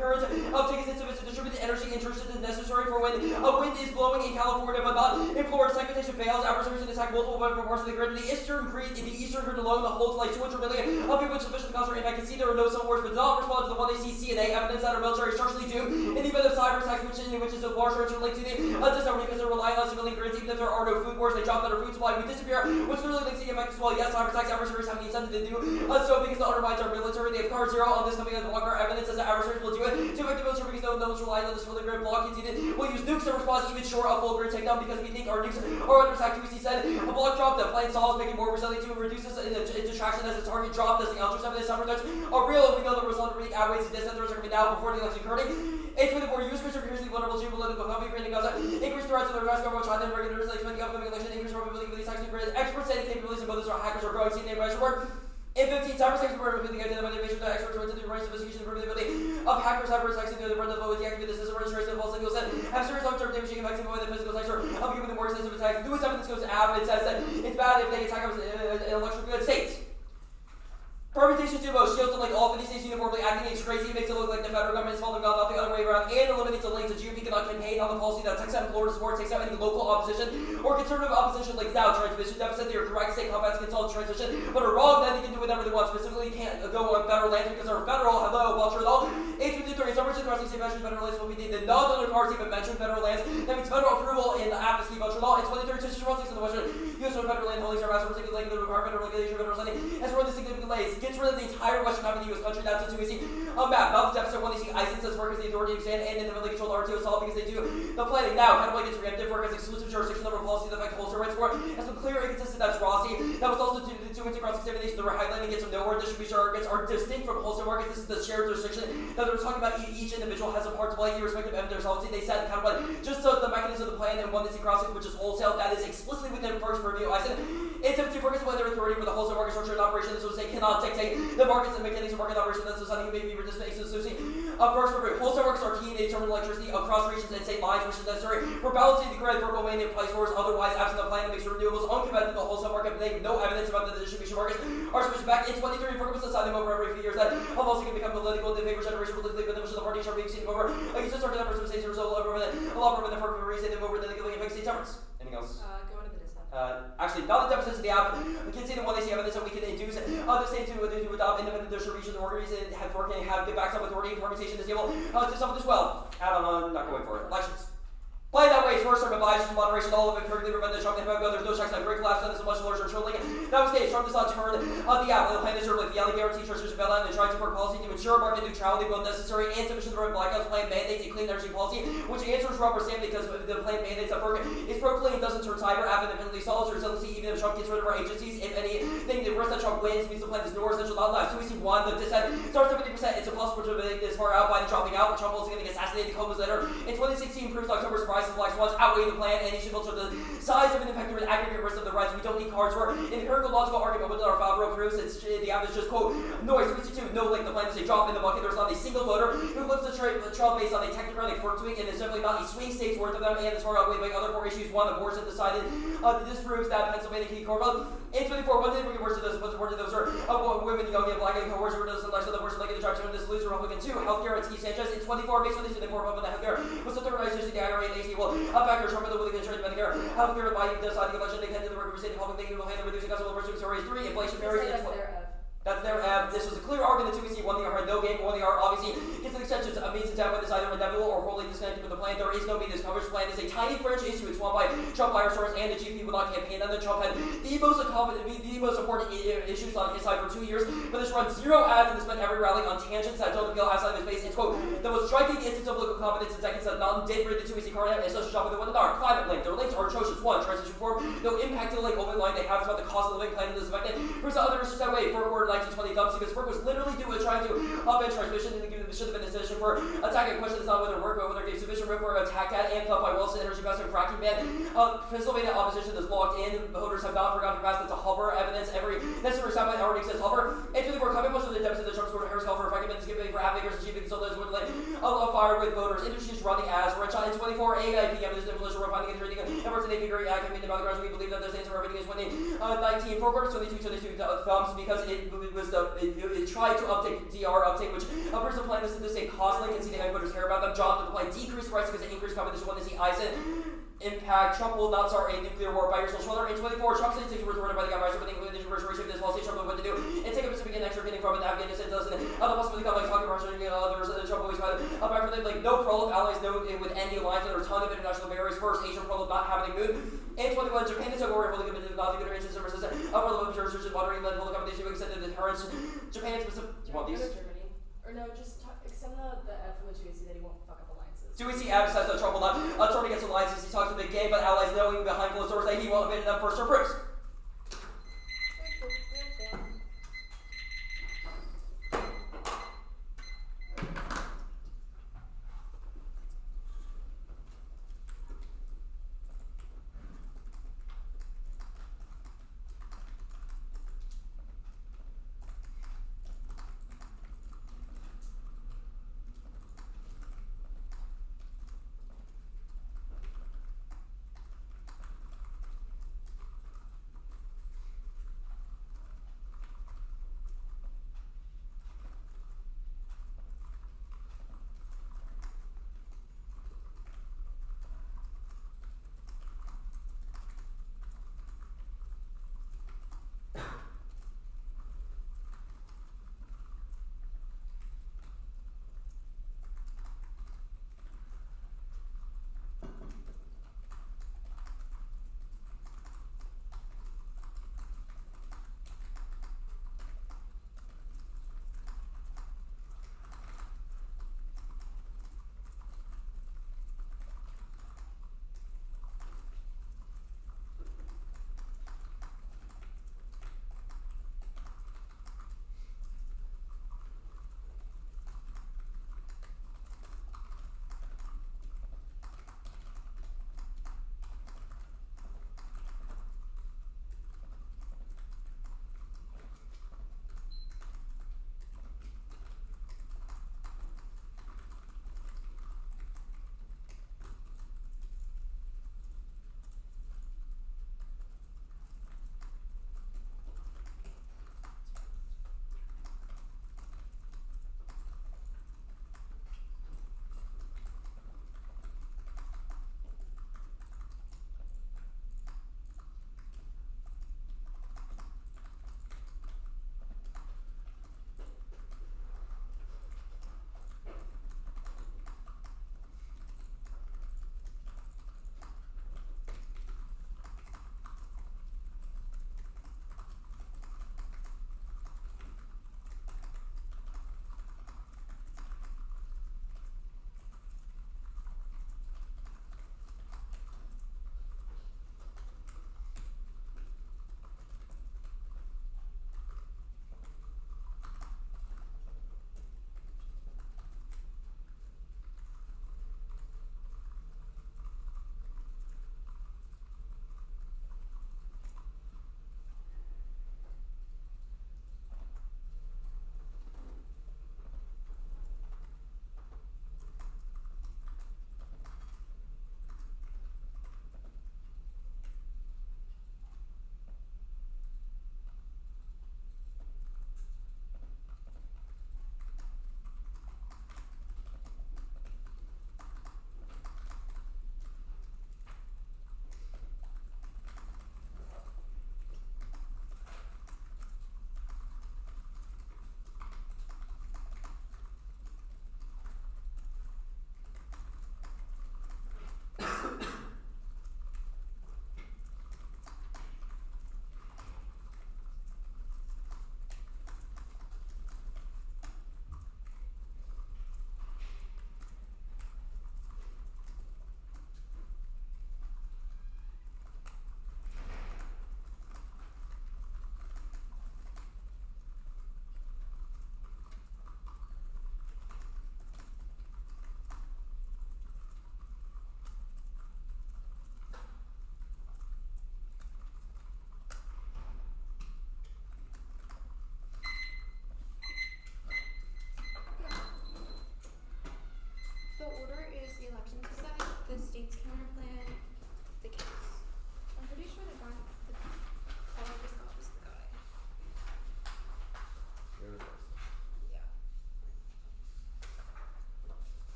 current uptake is insufficient. Distributed energy intrusion is necessary for when a wind is blowing in California, but not in Florida. Segmentation fails. Adversaries attack multiple parts of the grid. In the eastern grid alone, the holds like 200 million of people which sufficient to cause their impact. Can see there are no civil wars, but not respond to the one they see CNA evidence that our military is structurally due in the event of cyber attacks, which is a larger interlinked to the disorder because they're relying on civilian grids. Even if there are no food wars, they drop that our food supply, we disappear, which literally links to the impact as well. Yes, cyber attacks, adversaries have the incentive to do so because it undermines our military. They have card zero on this coming out of the block. Our evidence says that adversaries will do it to affect the military because no one's relying on this civilian grid block. We'll use nukes to respond even short of full grid takedown because we think our nukes are under attack. QC said a block drop the plane saw is making more resilient to it reduces its distraction as the target dropped as the ultra 7 cyber threats are real and we know the result of reading outweighs the distant threats are coming now before the election occurring. 824 US Christian appears to be vulnerable to geopolitical conflict creating Gaza. Increased threats to the US government, China, and regulators expect the upcoming election. Increased probability for these attacks to grid. Experts say the capabilities of others are hackers are growing. CNN advice report. In 15, cyber attacks were revealing identified information that experts went to the right investigation and probability of hackers cyber attacks into the front of the vote deactivate the system registration of false signals that have serious long-term damaging effects by the physical sector of human and more extensive attacks. Newest evidence goes to app and it says that it's bad if they attack an electrical good state. Permutation to both shields and like all 50 states uniformly acting is crazy. It makes it look like the federal government is following God, not the other way around, and eliminates the links that GOP cannot campaign on the policy that takes out Florida support, takes out any local opposition or conservative opposition links now. Transmission deficit, they are correct. State combats consult transmission, but are wrong. Then they can do whatever they want. Specifically, can't go on federal lands because they're federal. Hello, Walter law. 853. Some region crossing state mentioned federal lands will be the non-donor cards even mentioned federal lands. That means federal approval in the amnesty Walter law. In 23, Texas runs in the western U.S. federal land holdings are massive, particularly the requirement of regulation of federal lending has run the significant delays. Gets rid of the entire western half of the U.S. country. That's what we see on map. Not the deficit when they see ISIS as work as the authority to expand and independently controlled RTO solve because they do the planning. Now, kind of like it's preemptive work as exclusive jurisdiction over policy that affect wholesale rights for it. Has been clear and consistent. That's Rossi. That was also due to cross-examination. The highlighting gets from nowhere. Distribution markets are distinct from wholesale markets. This is the shared jurisdiction that they're talking about. Each individual has a part to play, irrespective of their solvency. They said kind of like just so the mechanism of the plan and one that's crossing, which is wholesale, that is explicitly within first purview. I said it's up to focus on their authority for the wholesale market structure and operation. So they cannot dictate the markets and mechanics of market operation. That's something who may be participating in first purview. Wholesale markets are key in determining electricity across regions and state lines, which is necessary for balancing the grid for domain and price wars. Otherwise, absent the plan that makes renewables uncompetitive, the wholesale market, they have no evidence about the distribution markets are switched back in 23. Focus aside them over every few years that also can become political. They favor generation politically beneficial. The parties are being seen over. I use this target numbers of states result over a lot more than for reason them over than the giving effect state efforts. Anything else? Go into the dissent. Actually, not the deficits of the app. We can see the one they see evidence that we can induce the state to adopt independent distribution authorities and have working have good backs up authority and permutation is able to some of this well. Add on, not going for it. Elections. Play that way, first term advisors to moderation, all of it perfectly prevent the Trump impact, but there's no checks on great collapse, and this is much larger trolling. Nowadays, Trump does not turn on the app. The plan is sort of like the alley guarantee treasurers bail out and trying to support policy to ensure market neutrality, both necessary and sufficient to prevent blackouts. Plan mandates a clean energy policy, which answers rubber stamp because the plan mandates that FERC is pro-clean, doesn't turn cyber app independently solves resiliency, even if Trump gets rid of our agencies. If anything, the risk that Trump wins means the plan is no essential, not left. So we see one, the dissent starts at 50%. It's impossible to make this far out by the dropping out, but Trump is going to get assassinated a couple months later. In 2016, proves October surprise and black swans outweigh the plan, and he should filter the size of an impact with aggregate risk of the rights. We don't need cards for an empirical logical argument with our Favreau proofs. It's the app is just quote noise. 62, no link. The plan is a drop in the bucket. There's not a single voter who flips the Trump based on a technocratic FERC tweak, and is definitely not a swing state's worth of them, and it's far outweighed by other core issues. One, abortion decided. This proves that Pennsylvania can core vote. In 24, one did bring abortion to those, but supported those are women, young and black, and coercion were those election abortion like in the direction of this loser Republican. 2, healthcare and Steve Sanchez. In 24, based on these 24 of the healthcare, was the third organization, the IRA and AC will factor Trump with the willing insurance Medicare. Healthcare by deciding election, they tend to the work of state public, they will handle reducing customer abortion stories. 3, inflation parity. That's their This was a clear argument that 2 one the hard no game, one the obviously gets the extensions of means to down with is either inevitable or wholly disconnected with the plan. There is no means coverage plan. It's a tiny fringe issue. It's won by Trump firestores and the GP will not campaign. And then Trump had the most important issues on his side for 2 years, but this runs 0 ads and spent every rally on tangents that don't appeal outside of his base. It's quote the most striking instance of political competence in decades that not did read the 2 car and social shopping the $1 climate link. Their links are atrocious. 1, transition reform, no impact to the like open line they have about the cost of living plan in this effect. Here's the other issues that way. For 1920 dumps because FERC was literally trying to upend transmission and should have been a decision for attacking questions not whether work but whether gave sufficient room for attack at amped up by Wilson energy investment fracking ban. Pennsylvania opposition is locked in. Voters have not forgotten to pass that's a Hubbard evidence. Every necessary soundbite already says Hubbard. And to the court, coming much of the deficit that Trump scored Harris call for fracking ban is given for half acres and cheap consultants would like a fire with voters. Industries running as rich in 24 AIPM is inflation we're finding and trading efforts in a very active about the grounds we believe that the states are everything is winning 19 4 quarters 22 thumbs because it was it tried to uptake DR uptake, which upwards the plan is that the state costly and see the end voters care about them. John, the plan decreased price because it increased competition when they see ISIN impact. Trump will not start a nuclear war by yourself. Schroeder in 24, Trump's instincts were thwarted by the government, but the universal ratio of this policy Trump knows what to do. And take a Pacific and extra getting from it, Afghanistan doesn't. Other possibility come like talking Russia and others, Trump always found it. Back for them, like no pro of allies, no with any alliance, there are a ton of international barriers. First, Asian pro of not having a mood. And 21, Japan is over fully committed to not good arrangements and resistant. Upper level of churches and moderating led public accommodation extended deterrence. Japan specific. Do you want these? Germany. Or no, just extend the F from the 2AC that he won't fuck up alliances. 2AC emphasized that Trump will not turn against alliances. He talks a big game, but allies knowing behind closed doors that he will abandon them first or proofs.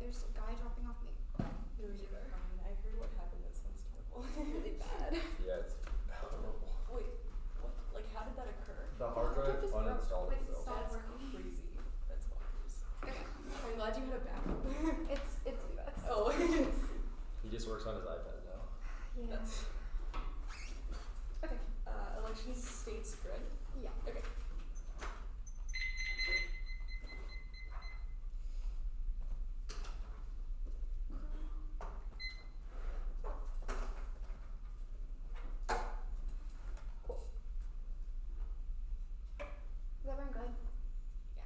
there's a guy dropping off me. No, you're fine. I heard what happened. That sounds terrible. Really bad. Yeah, it's horrible. Wait, what? Like, how did that occur? The hard drive just broke. uninstalled Wait, itself. stop. That's working. crazy. That's bonkers. Okay. I'm glad you had a backup. It's Levi's. Oh, He just works on his iPad now. Yeah. that's Okay. election states grid. Yeah. Okay. Cool. Is everyone good? Yeah.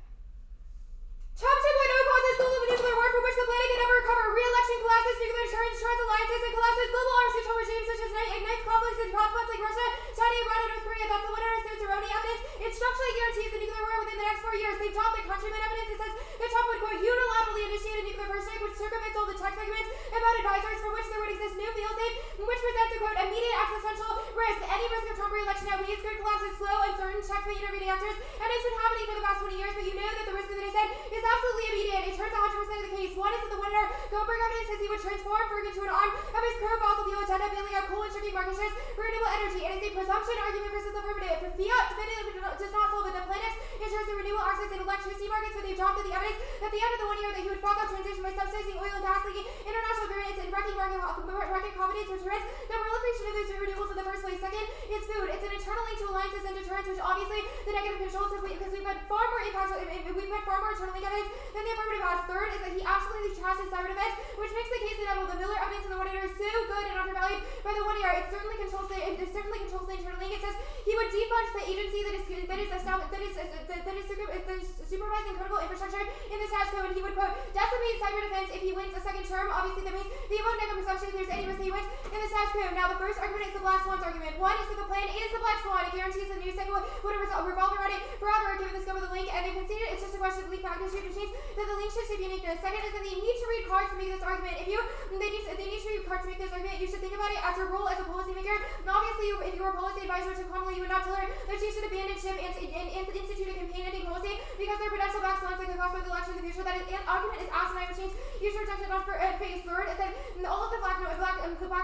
Top 2.0 causes global nuclear war from which the planet can never recover. Re-election collapses nuclear deterrence, shorts alliances, and collapses global arms control regimes such as ignites conflicts and hotspots like Russia, China, Iran, and North Korea. That's the one understands erroneous evidence. It structurally guarantees the nuclear war within the next 4 years. They dropped the countryman evidence. It says that Trump would quote unilaterally initiate a nuclear first strike, which circumvents all the text arguments about advisories for which there would exist new field safe, which presents a quote immediate existential risk. Any risk of Trump re-election now means grid collapse is slow, uncertain, checkmate intervening actors, and it's been happening for the past 20 years. But you know that the risk that they said is absolutely immediate. It turns 100% of the case. One is that the winner Goldberg evidence says he would transform Ferg into an arm of his pro-fossil fuel agenda, bailing out coal and shrinking market shares for renewable energy. It is a presumption argument versus affirmative. If fiat definitively does not solve it, the planet ensures the renewable access and electricity markets, but they've dropped the evidence at the end of the 1 year that he would fuck up transition by subsidizing oil and gas, leaking international agreements, and wrecking market confidence, which prevents the proliferation of those renewables in the first place. Second, it's food. It's an internal link to alliances and deterrence, which obviously the negative controls because we've had far more impact, we've had far more internal link evidence than the affirmative has. Third is that he absolutely trusts his cyber defense, which makes the case inevitable. The Miller evidence in the 1 year is so good and undervalued by the 1 year. It certainly controls the internal link. It says he would defund the agency that is supervising critical infrastructure in the status quo, and he would quote decimate cyber defense if he wins a second term. Obviously, that means the above negative presumption if there's any risk that he wins in the status quo. Now, the first argument is the black swans argument. One is that the plan is the black swan. It guarantees the news cycle would revolve around it forever, given the scope of the link, and they conceded it's just a question of link magnitude, which means that the link should have uniqueness. Second is that they need to read cards to make this argument. They need to read cards to make this argument. You should think about it as your role as a policymaker. And obviously, if you were a policy advisor to Kamala, you would not tell her that she should abandon ship and institute a campaign-ending policy because they're potential black swans that could cost her the election in the future. That argument is asinine, which means you should reject it on face. Third is that all of the black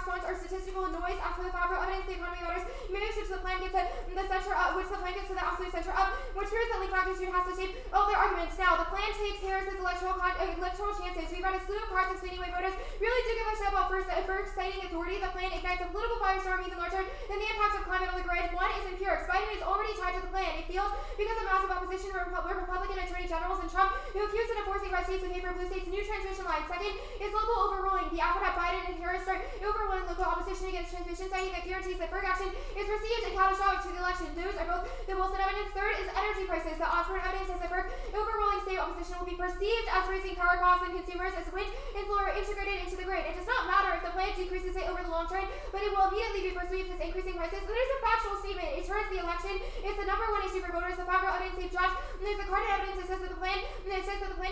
swans are statistical noise. As for the Favreau evidence, the economy matters moves, which the plan gets to the center up, which the plan gets to the absolute center up, which proves that link magnitude has to shape all their arguments. Now, the plan takes Harris's electoral chances. We've read a slew of cards explaining why voters really do give a shit about first citing authority. The plan ignites a political firestorm even larger than the impact of climate on the grid. One is empirics. Biden is already tied to the plan. It failed because of massive opposition from Republican attorney generals and Trump, who accused it of forcing red states in favor of blue states' new transmission lines. Second is local overruling. The alphabet Biden and Harris start overruling local opposition against transmission siting that guarantees that Berg action is perceived and catastrophic to the election. Those are both the Wilson evidence. Third is energy prices. The Osborne evidence says that Berg overruling state opposition will be perceived as raising power costs and consumers as wind and solar are integrated into the grid. It does not matter if the plan decreases it over the long term, but it will immediately be perceived as increasing prices. So there's a factual statement. It turns the election. It's the number one issue for voters. The Favreau evidence they've dropped. And there's the carded evidence that says that the plan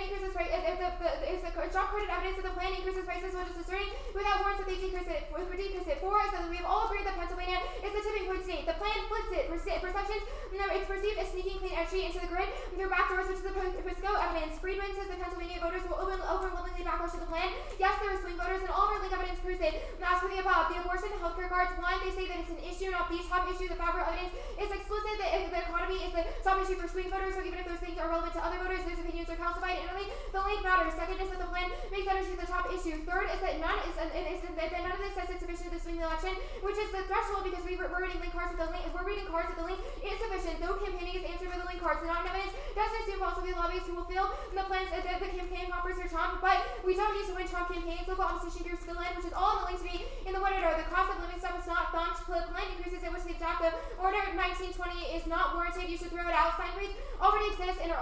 increases prices. It's the drop-carded evidence that the plan increases prices while just asserting without warrants that they decrease it. Four is that we have all agreed that Pennsylvania is the tipping point state. The plan flips it. Perceptions, it's perceived as sneaking clean energy into the grid through backdoors, which is the Briscoe evidence. Friedman says that Pennsylvania voters will overwhelmingly backlash to the plan. Yes, there are swing voters, and all of our link evidence proves it. And as for the above, the abortion and healthcare cards, one, they say that it's an issue, not the top issue. The Favreau evidence is explicit that the economy is the top issue for swing voters, so even if those things are relevant to other voters, those opinions are calcified. And the link matters. Second is that the plan makes energy the top issue. Third is that none of this says it's sufficient to swing the election, which is the threshold because we're reading link cards with the link. If we're reading cards with the link, it is sufficient. Though campaigning is answered by the link cards. The non-evidence doesn't assume possibly lobbyists who will fill the plans the campaign offers for Trump, but we don't need to win Trump campaigns. Local opposition gears fill in, which is all in the link to me in the winner. The cost of living stuff is not thumped. The plan increases it, which they've dropped. The order 1920 is not warranted. You should throw it out. Steinway already exists, and the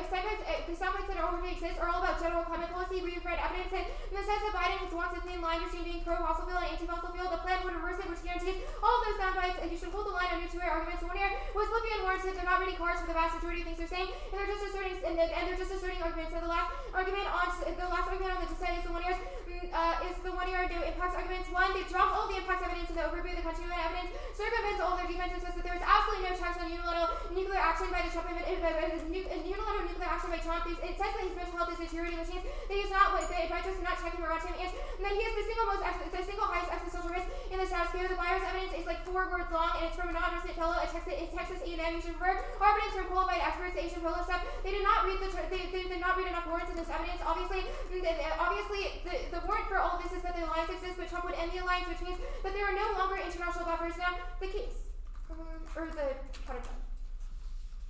Steinways that already exist are all about general climate policy. We've read evidence that in the sense that Biden has walked a thin line between being pro-fossil fuel and anti-fossil fuel. The plan would reverse it, which guarantees all of those soundbites. You should hold the line on your two-way arguments. One here was flipping and warranted. They're not reading cards for the vast majority of things they're saying, and they're just asserting arguments. So the last argument on the dissent is the 1 year no impact arguments. One, they dropped all the impact evidence in the overview of the countryman evidence, circumvents all their defenses, says that there is absolutely no checks on unilateral nuclear action by the Trump unilateral nuclear action by Trump. It says that his mental health is deteriorating, which means that he's not, the advisors are not checking around him, and that he is the single highest existential risk in the status quo. The Byers evidence is like 4 words long, and it's from a non-resident fellow at Texas A&M. You should refer our evidence from qualified experts, Asian Polo stuff. They did not read they did not read enough warrants in this evidence. Obviously, the warrant for all of this is that the alliance exists, but Trump would end the alliance, which means that there are no longer international buffers. Now, the case, or the counterpoint.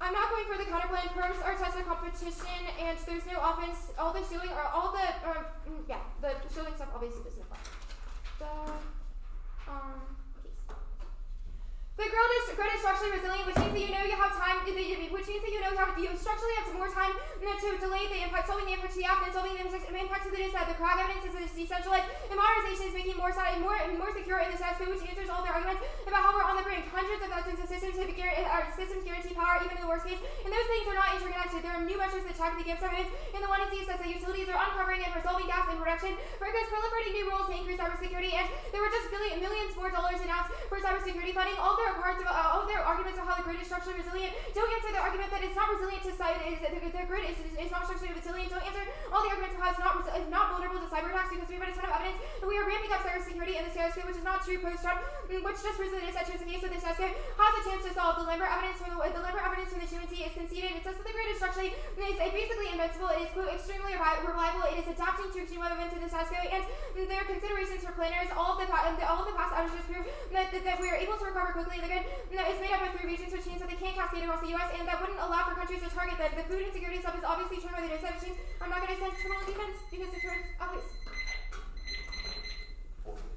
I'm not going for the counterpoint. Perms are test of competition, and there's no offense. All the shielding, or all the the shielding stuff obviously doesn't apply. Case. The grid is structurally resilient, which means that you know you have time, which means that you structurally have some more time to delay the impact, solving the impact to the app, and solving the impact to the data. The crowd evidence is decentralized, and modernization is making more secure in the status quo, which answers all their arguments about how we're on the brink. Hundreds of thousands of systems guarantee power, even in the worst case, and those things are not interconnected. There are new measures that track the gives evidence. In the one instance, says that utilities are uncovering and resolving gaps in production, because proliferating new rules to increase cybersecurity, and there were just millions more dollars announced for cybersecurity funding. All their arguments about how the grid is structurally resilient don't answer the argument that it's not resilient to the grid is not structurally resilient. Don't answer all the arguments about how it's not vulnerable to cyber attacks, because we've had a ton of evidence that we are ramping up cybersecurity in the status quo, which is not true post-Trump, which just recently is such as the case with the status quo has a chance to solve. The Lambert evidence from the GNC is conceded. It says that the grid is structurally basically invincible. It is quote extremely reliable. It is adapting to extreme weather events in the status quo, and there are considerations for planners. All of the past outages prove that we are able to recover quickly. The grid is made up of 3 regions, which means that they can't cascade across the U.S., and that wouldn't allow for countries to target the food insecurity stuff is obviously turned by the data, which means I'm not going to send criminal defense because it turns obvious. 446.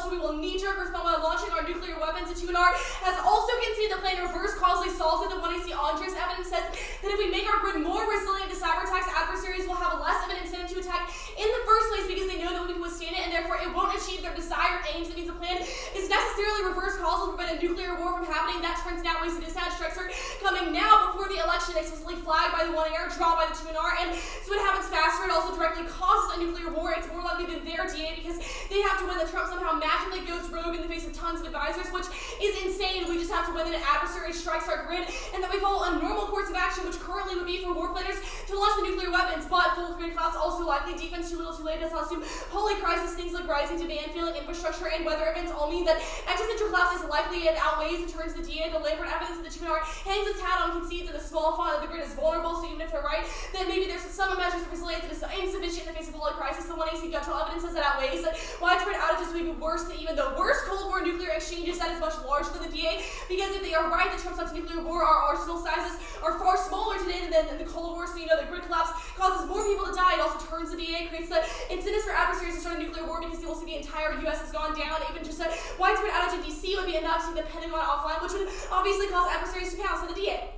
also we will knee-jerk respond by launching our nuclear weapons. The 2NR has also conceded the plan reverse causally solves it. The 1AC Andres evidence says that if we make our grid more resilient to cyber attacks, adversaries will have less of an incentive to attack in the first place because they know that we can withstand it, and therefore it won't achieve their desired aims. That means the plan is necessarily reverse causal to prevent a nuclear war from happening. That turns out ways to dispatch strikes are coming now before the election, explicitly flagged by the 1AR, drawn by the 2NR, and so it happens faster. It also directly causes a nuclear war. It's more likely than their DA because they have to win that Trump somehow magically goes rogue in the face of tons of advisors, which is insane. We just have to win that an adversary strikes our grid, and that we follow a normal course of action, which currently would be for war planners to launch the nuclear weapons. But full grid collapse also likely. Defense too little too late does not assume holy crisis. Things like rising demand, failing infrastructure, and weather events all mean that existential collapse is likely and outweighs and turns the DA. The labor and evidence of the 2NR hangs its hat on, concedes that the small font of the grid is vulnerable. So even if they're right, then maybe there's some measures of resilience that is insufficient in the face of holy crisis. The 1AC guttural evidence says that outweighs that widespread outages may be worse than even the worst Cold War nuclear exchanges. That is much larger than the DA, because if they are right that Trump's not nuclear war, our arsenal sizes are far smaller today than the Cold War. So you know the grid collapse causes more people to die. It also turns the DA, creates the incentives for adversaries to start a nuclear war because they will see the entire U.S. has gone down. Even just a widespread outage in D.C. would be enough to get the Pentagon offline, which would obviously cause adversaries to pounce on the DA.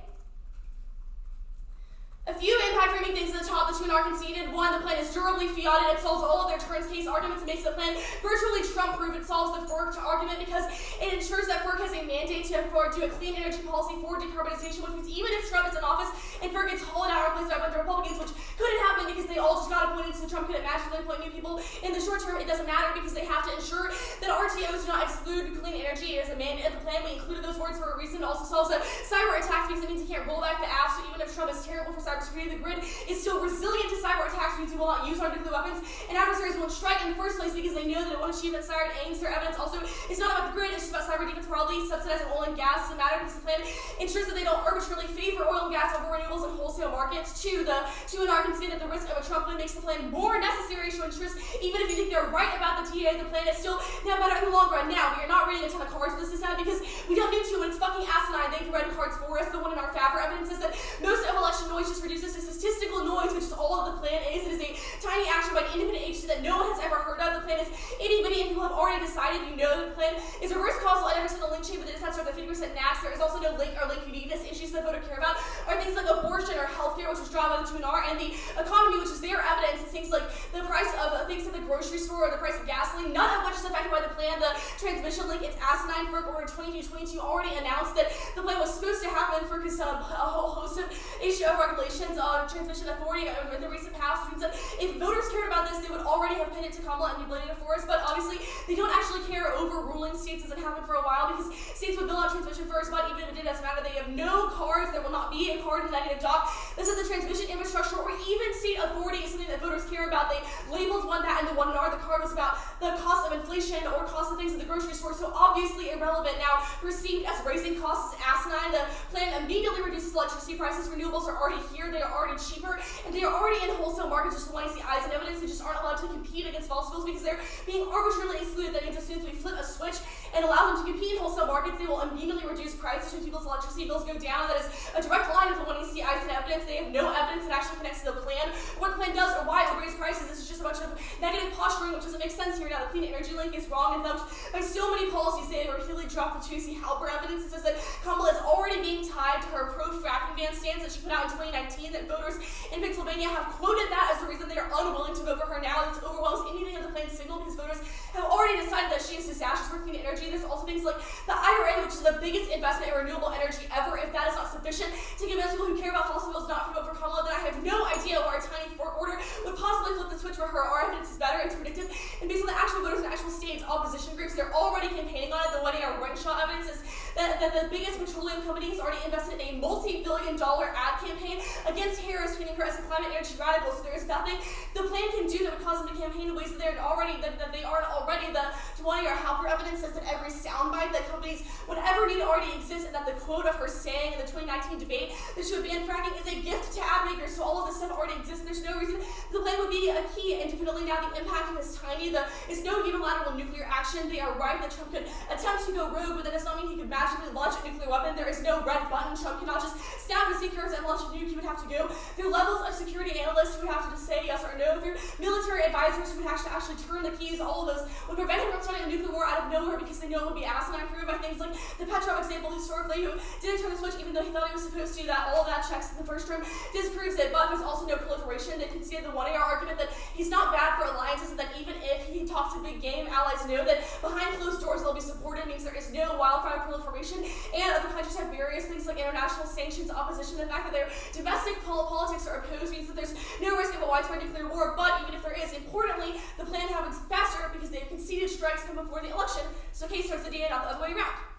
A few impact framing things at the top. The 2NR conceded. One, the plan is durably fiated. It solves all of their turns case arguments and makes the plan virtually Trump-proof. It solves the FERC argument because it ensures that FERC has a mandate to do a clean energy policy for decarbonization, which means even if Trump is in office and FERC gets hollowed out and replaced by a bunch of Republicans, which couldn't happen because they all just got appointed, so Trump couldn't magically appoint new people. In the short term, it doesn't matter because they have to ensure that RTOs do not exclude clean energy. It is a mandate of the plan. We included those words for a reason. It also solves the cyber attacks because it means you can't roll back the app. So even if Trump is terrible for cybersecurity, the grid is still resilient to cyber attacks, means we will not use our nuclear weapons, and adversaries won't strike in the first place because they know that it won't achieve that desired aims. Their evidence also is not about the grid, it's just about cyber defense broadly. Subsidizing oil and gas doesn't matter because the plan ensures that they don't arbitrarily favor oil and gas over renewables in wholesale markets. Two, the 2NR can see that the risk of a Trump win makes the plan more necessary to ensure, even if you think they're right about the TA, the plan is still now better in the long run. Now, we are not reading a ton of cards with this now because we don't need to, and it's fucking asinine. They can write cards for us. The one in our favor evidence is that most of election noise just reduces to statistical noise, which is all of the plan is. It is a tiny action by an independent agency that no one has ever heard of. The plan is itty-bitty, and people have already decided. You know that the plan is reverse causal. I never said the link chain, but it just has sort of the 50% NACS. There is also no link or link uniqueness. Issues that voters care about are things like abortion or healthcare, which was drawn by the 2NR, and the economy, which is their evidence. It's things like the price of things at the grocery store or the price of gasoline, none of which is affected by the plan. The transmission link, it's asinine. FERC Order 2222 already announced that the plan was supposed to happen for a whole host of issue of regulations on transmission authority in the recent past, which means that if voters cared about this, they would already have pinned it to Kamala and be blaming it for us. But obviously, they don't actually care. Overruling states doesn't happen for a while because states would build out transmission first. But even if it did, doesn't matter. They have no cards. There will not be a card in the negative doc. This is the transmission infrastructure or even state authority is something that voters care about. They labeled one that and the 1NR. The card was about the cost of inflation or cost of things at the grocery store. So obviously irrelevant. Now perceived as raising costs is asinine. The plan immediately reduces electricity prices. Renewables are already here. They are already cheaper, and they are already in wholesale markets. Just want to see eyes and evidence. They just aren't allowed to compete against fossil fuels because they're being arbitrarily excluded. That means as soon as we flip a switch and allow them to compete in wholesale markets, they will immediately reduce prices when people's electricity bills go down. That is a direct line of the 1AC eyes and evidence. They have no evidence that actually connects to the plan, what the plan does, or why it will raise prices. This is just a bunch of negative posturing, which doesn't make sense here. Now, the clean energy link is wrong and thumped by so many policies. They repeatedly dropped the 2AC Halper evidence. It says that Kamala is already being tied to her pro-fracking ban stance that she put out in 2019, that voters in Pennsylvania have quoted that as the reason they are unwilling to vote for her now. This overwhelms anything of the plan's signal because voters have already decided that she is disastrous for clean energy. There's also things like the IRA, which is the biggest investment in renewable energy ever. If that is not sufficient to convince people who care about fossil fuels not to vote for Kamala, then I have no idea why our tiny FERC order would possibly flip the switch for her. Our evidence is better, it's predictive, and based on the actual voters in actual states, opposition groups, they're already campaigning on it. The 1AR Renshaw evidence is that the biggest petroleum company has already invested in a multi-billion-dollar ad campaign against Harris, painting her as a climate energy radical. So there is nothing the plan can do that would cause them to campaign in ways that they aren't already. The 1AR Halper evidence says that every soundbite that companies would ever need already exists, and that the quote of her saying in the 2019 debate that she would ban fracking is a gift to ad makers. So all of this stuff already exists, and there's no reason the plan would be a key into infinitely now. The impact is tiny. There is no unilateral nuclear action. They are right that Trump could attempt to go rogue, but that does not mean he could magically launch a nuclear weapon. There is no red button. Trump cannot just snap his fingers and launch a nuke. He would have to go through levels of security analysts who would have to just say yes or no, through military advisors who would have to actually turn the keys. All of those would prevent him from starting a nuclear war out of nowhere because they know it would be asinine, proven by things like the Petrov example historically, who didn't turn the switch even though he thought he was supposed to. That all of that checks in the first term disproves it, but there's also no proliferation. They conceded the 1AR argument that he's not bad for alliances, and that even if he talks a big game, allies know that behind closed doors they'll be supported, means there is no wildfire proliferation, and other countries have various things like international sanctions, opposition. The fact that their domestic politics are opposed means that there's no risk of a widespread nuclear war, but even if there is, importantly, the plan happens faster because they've conceded strikes come before the election, so case starts the day, not the other way around.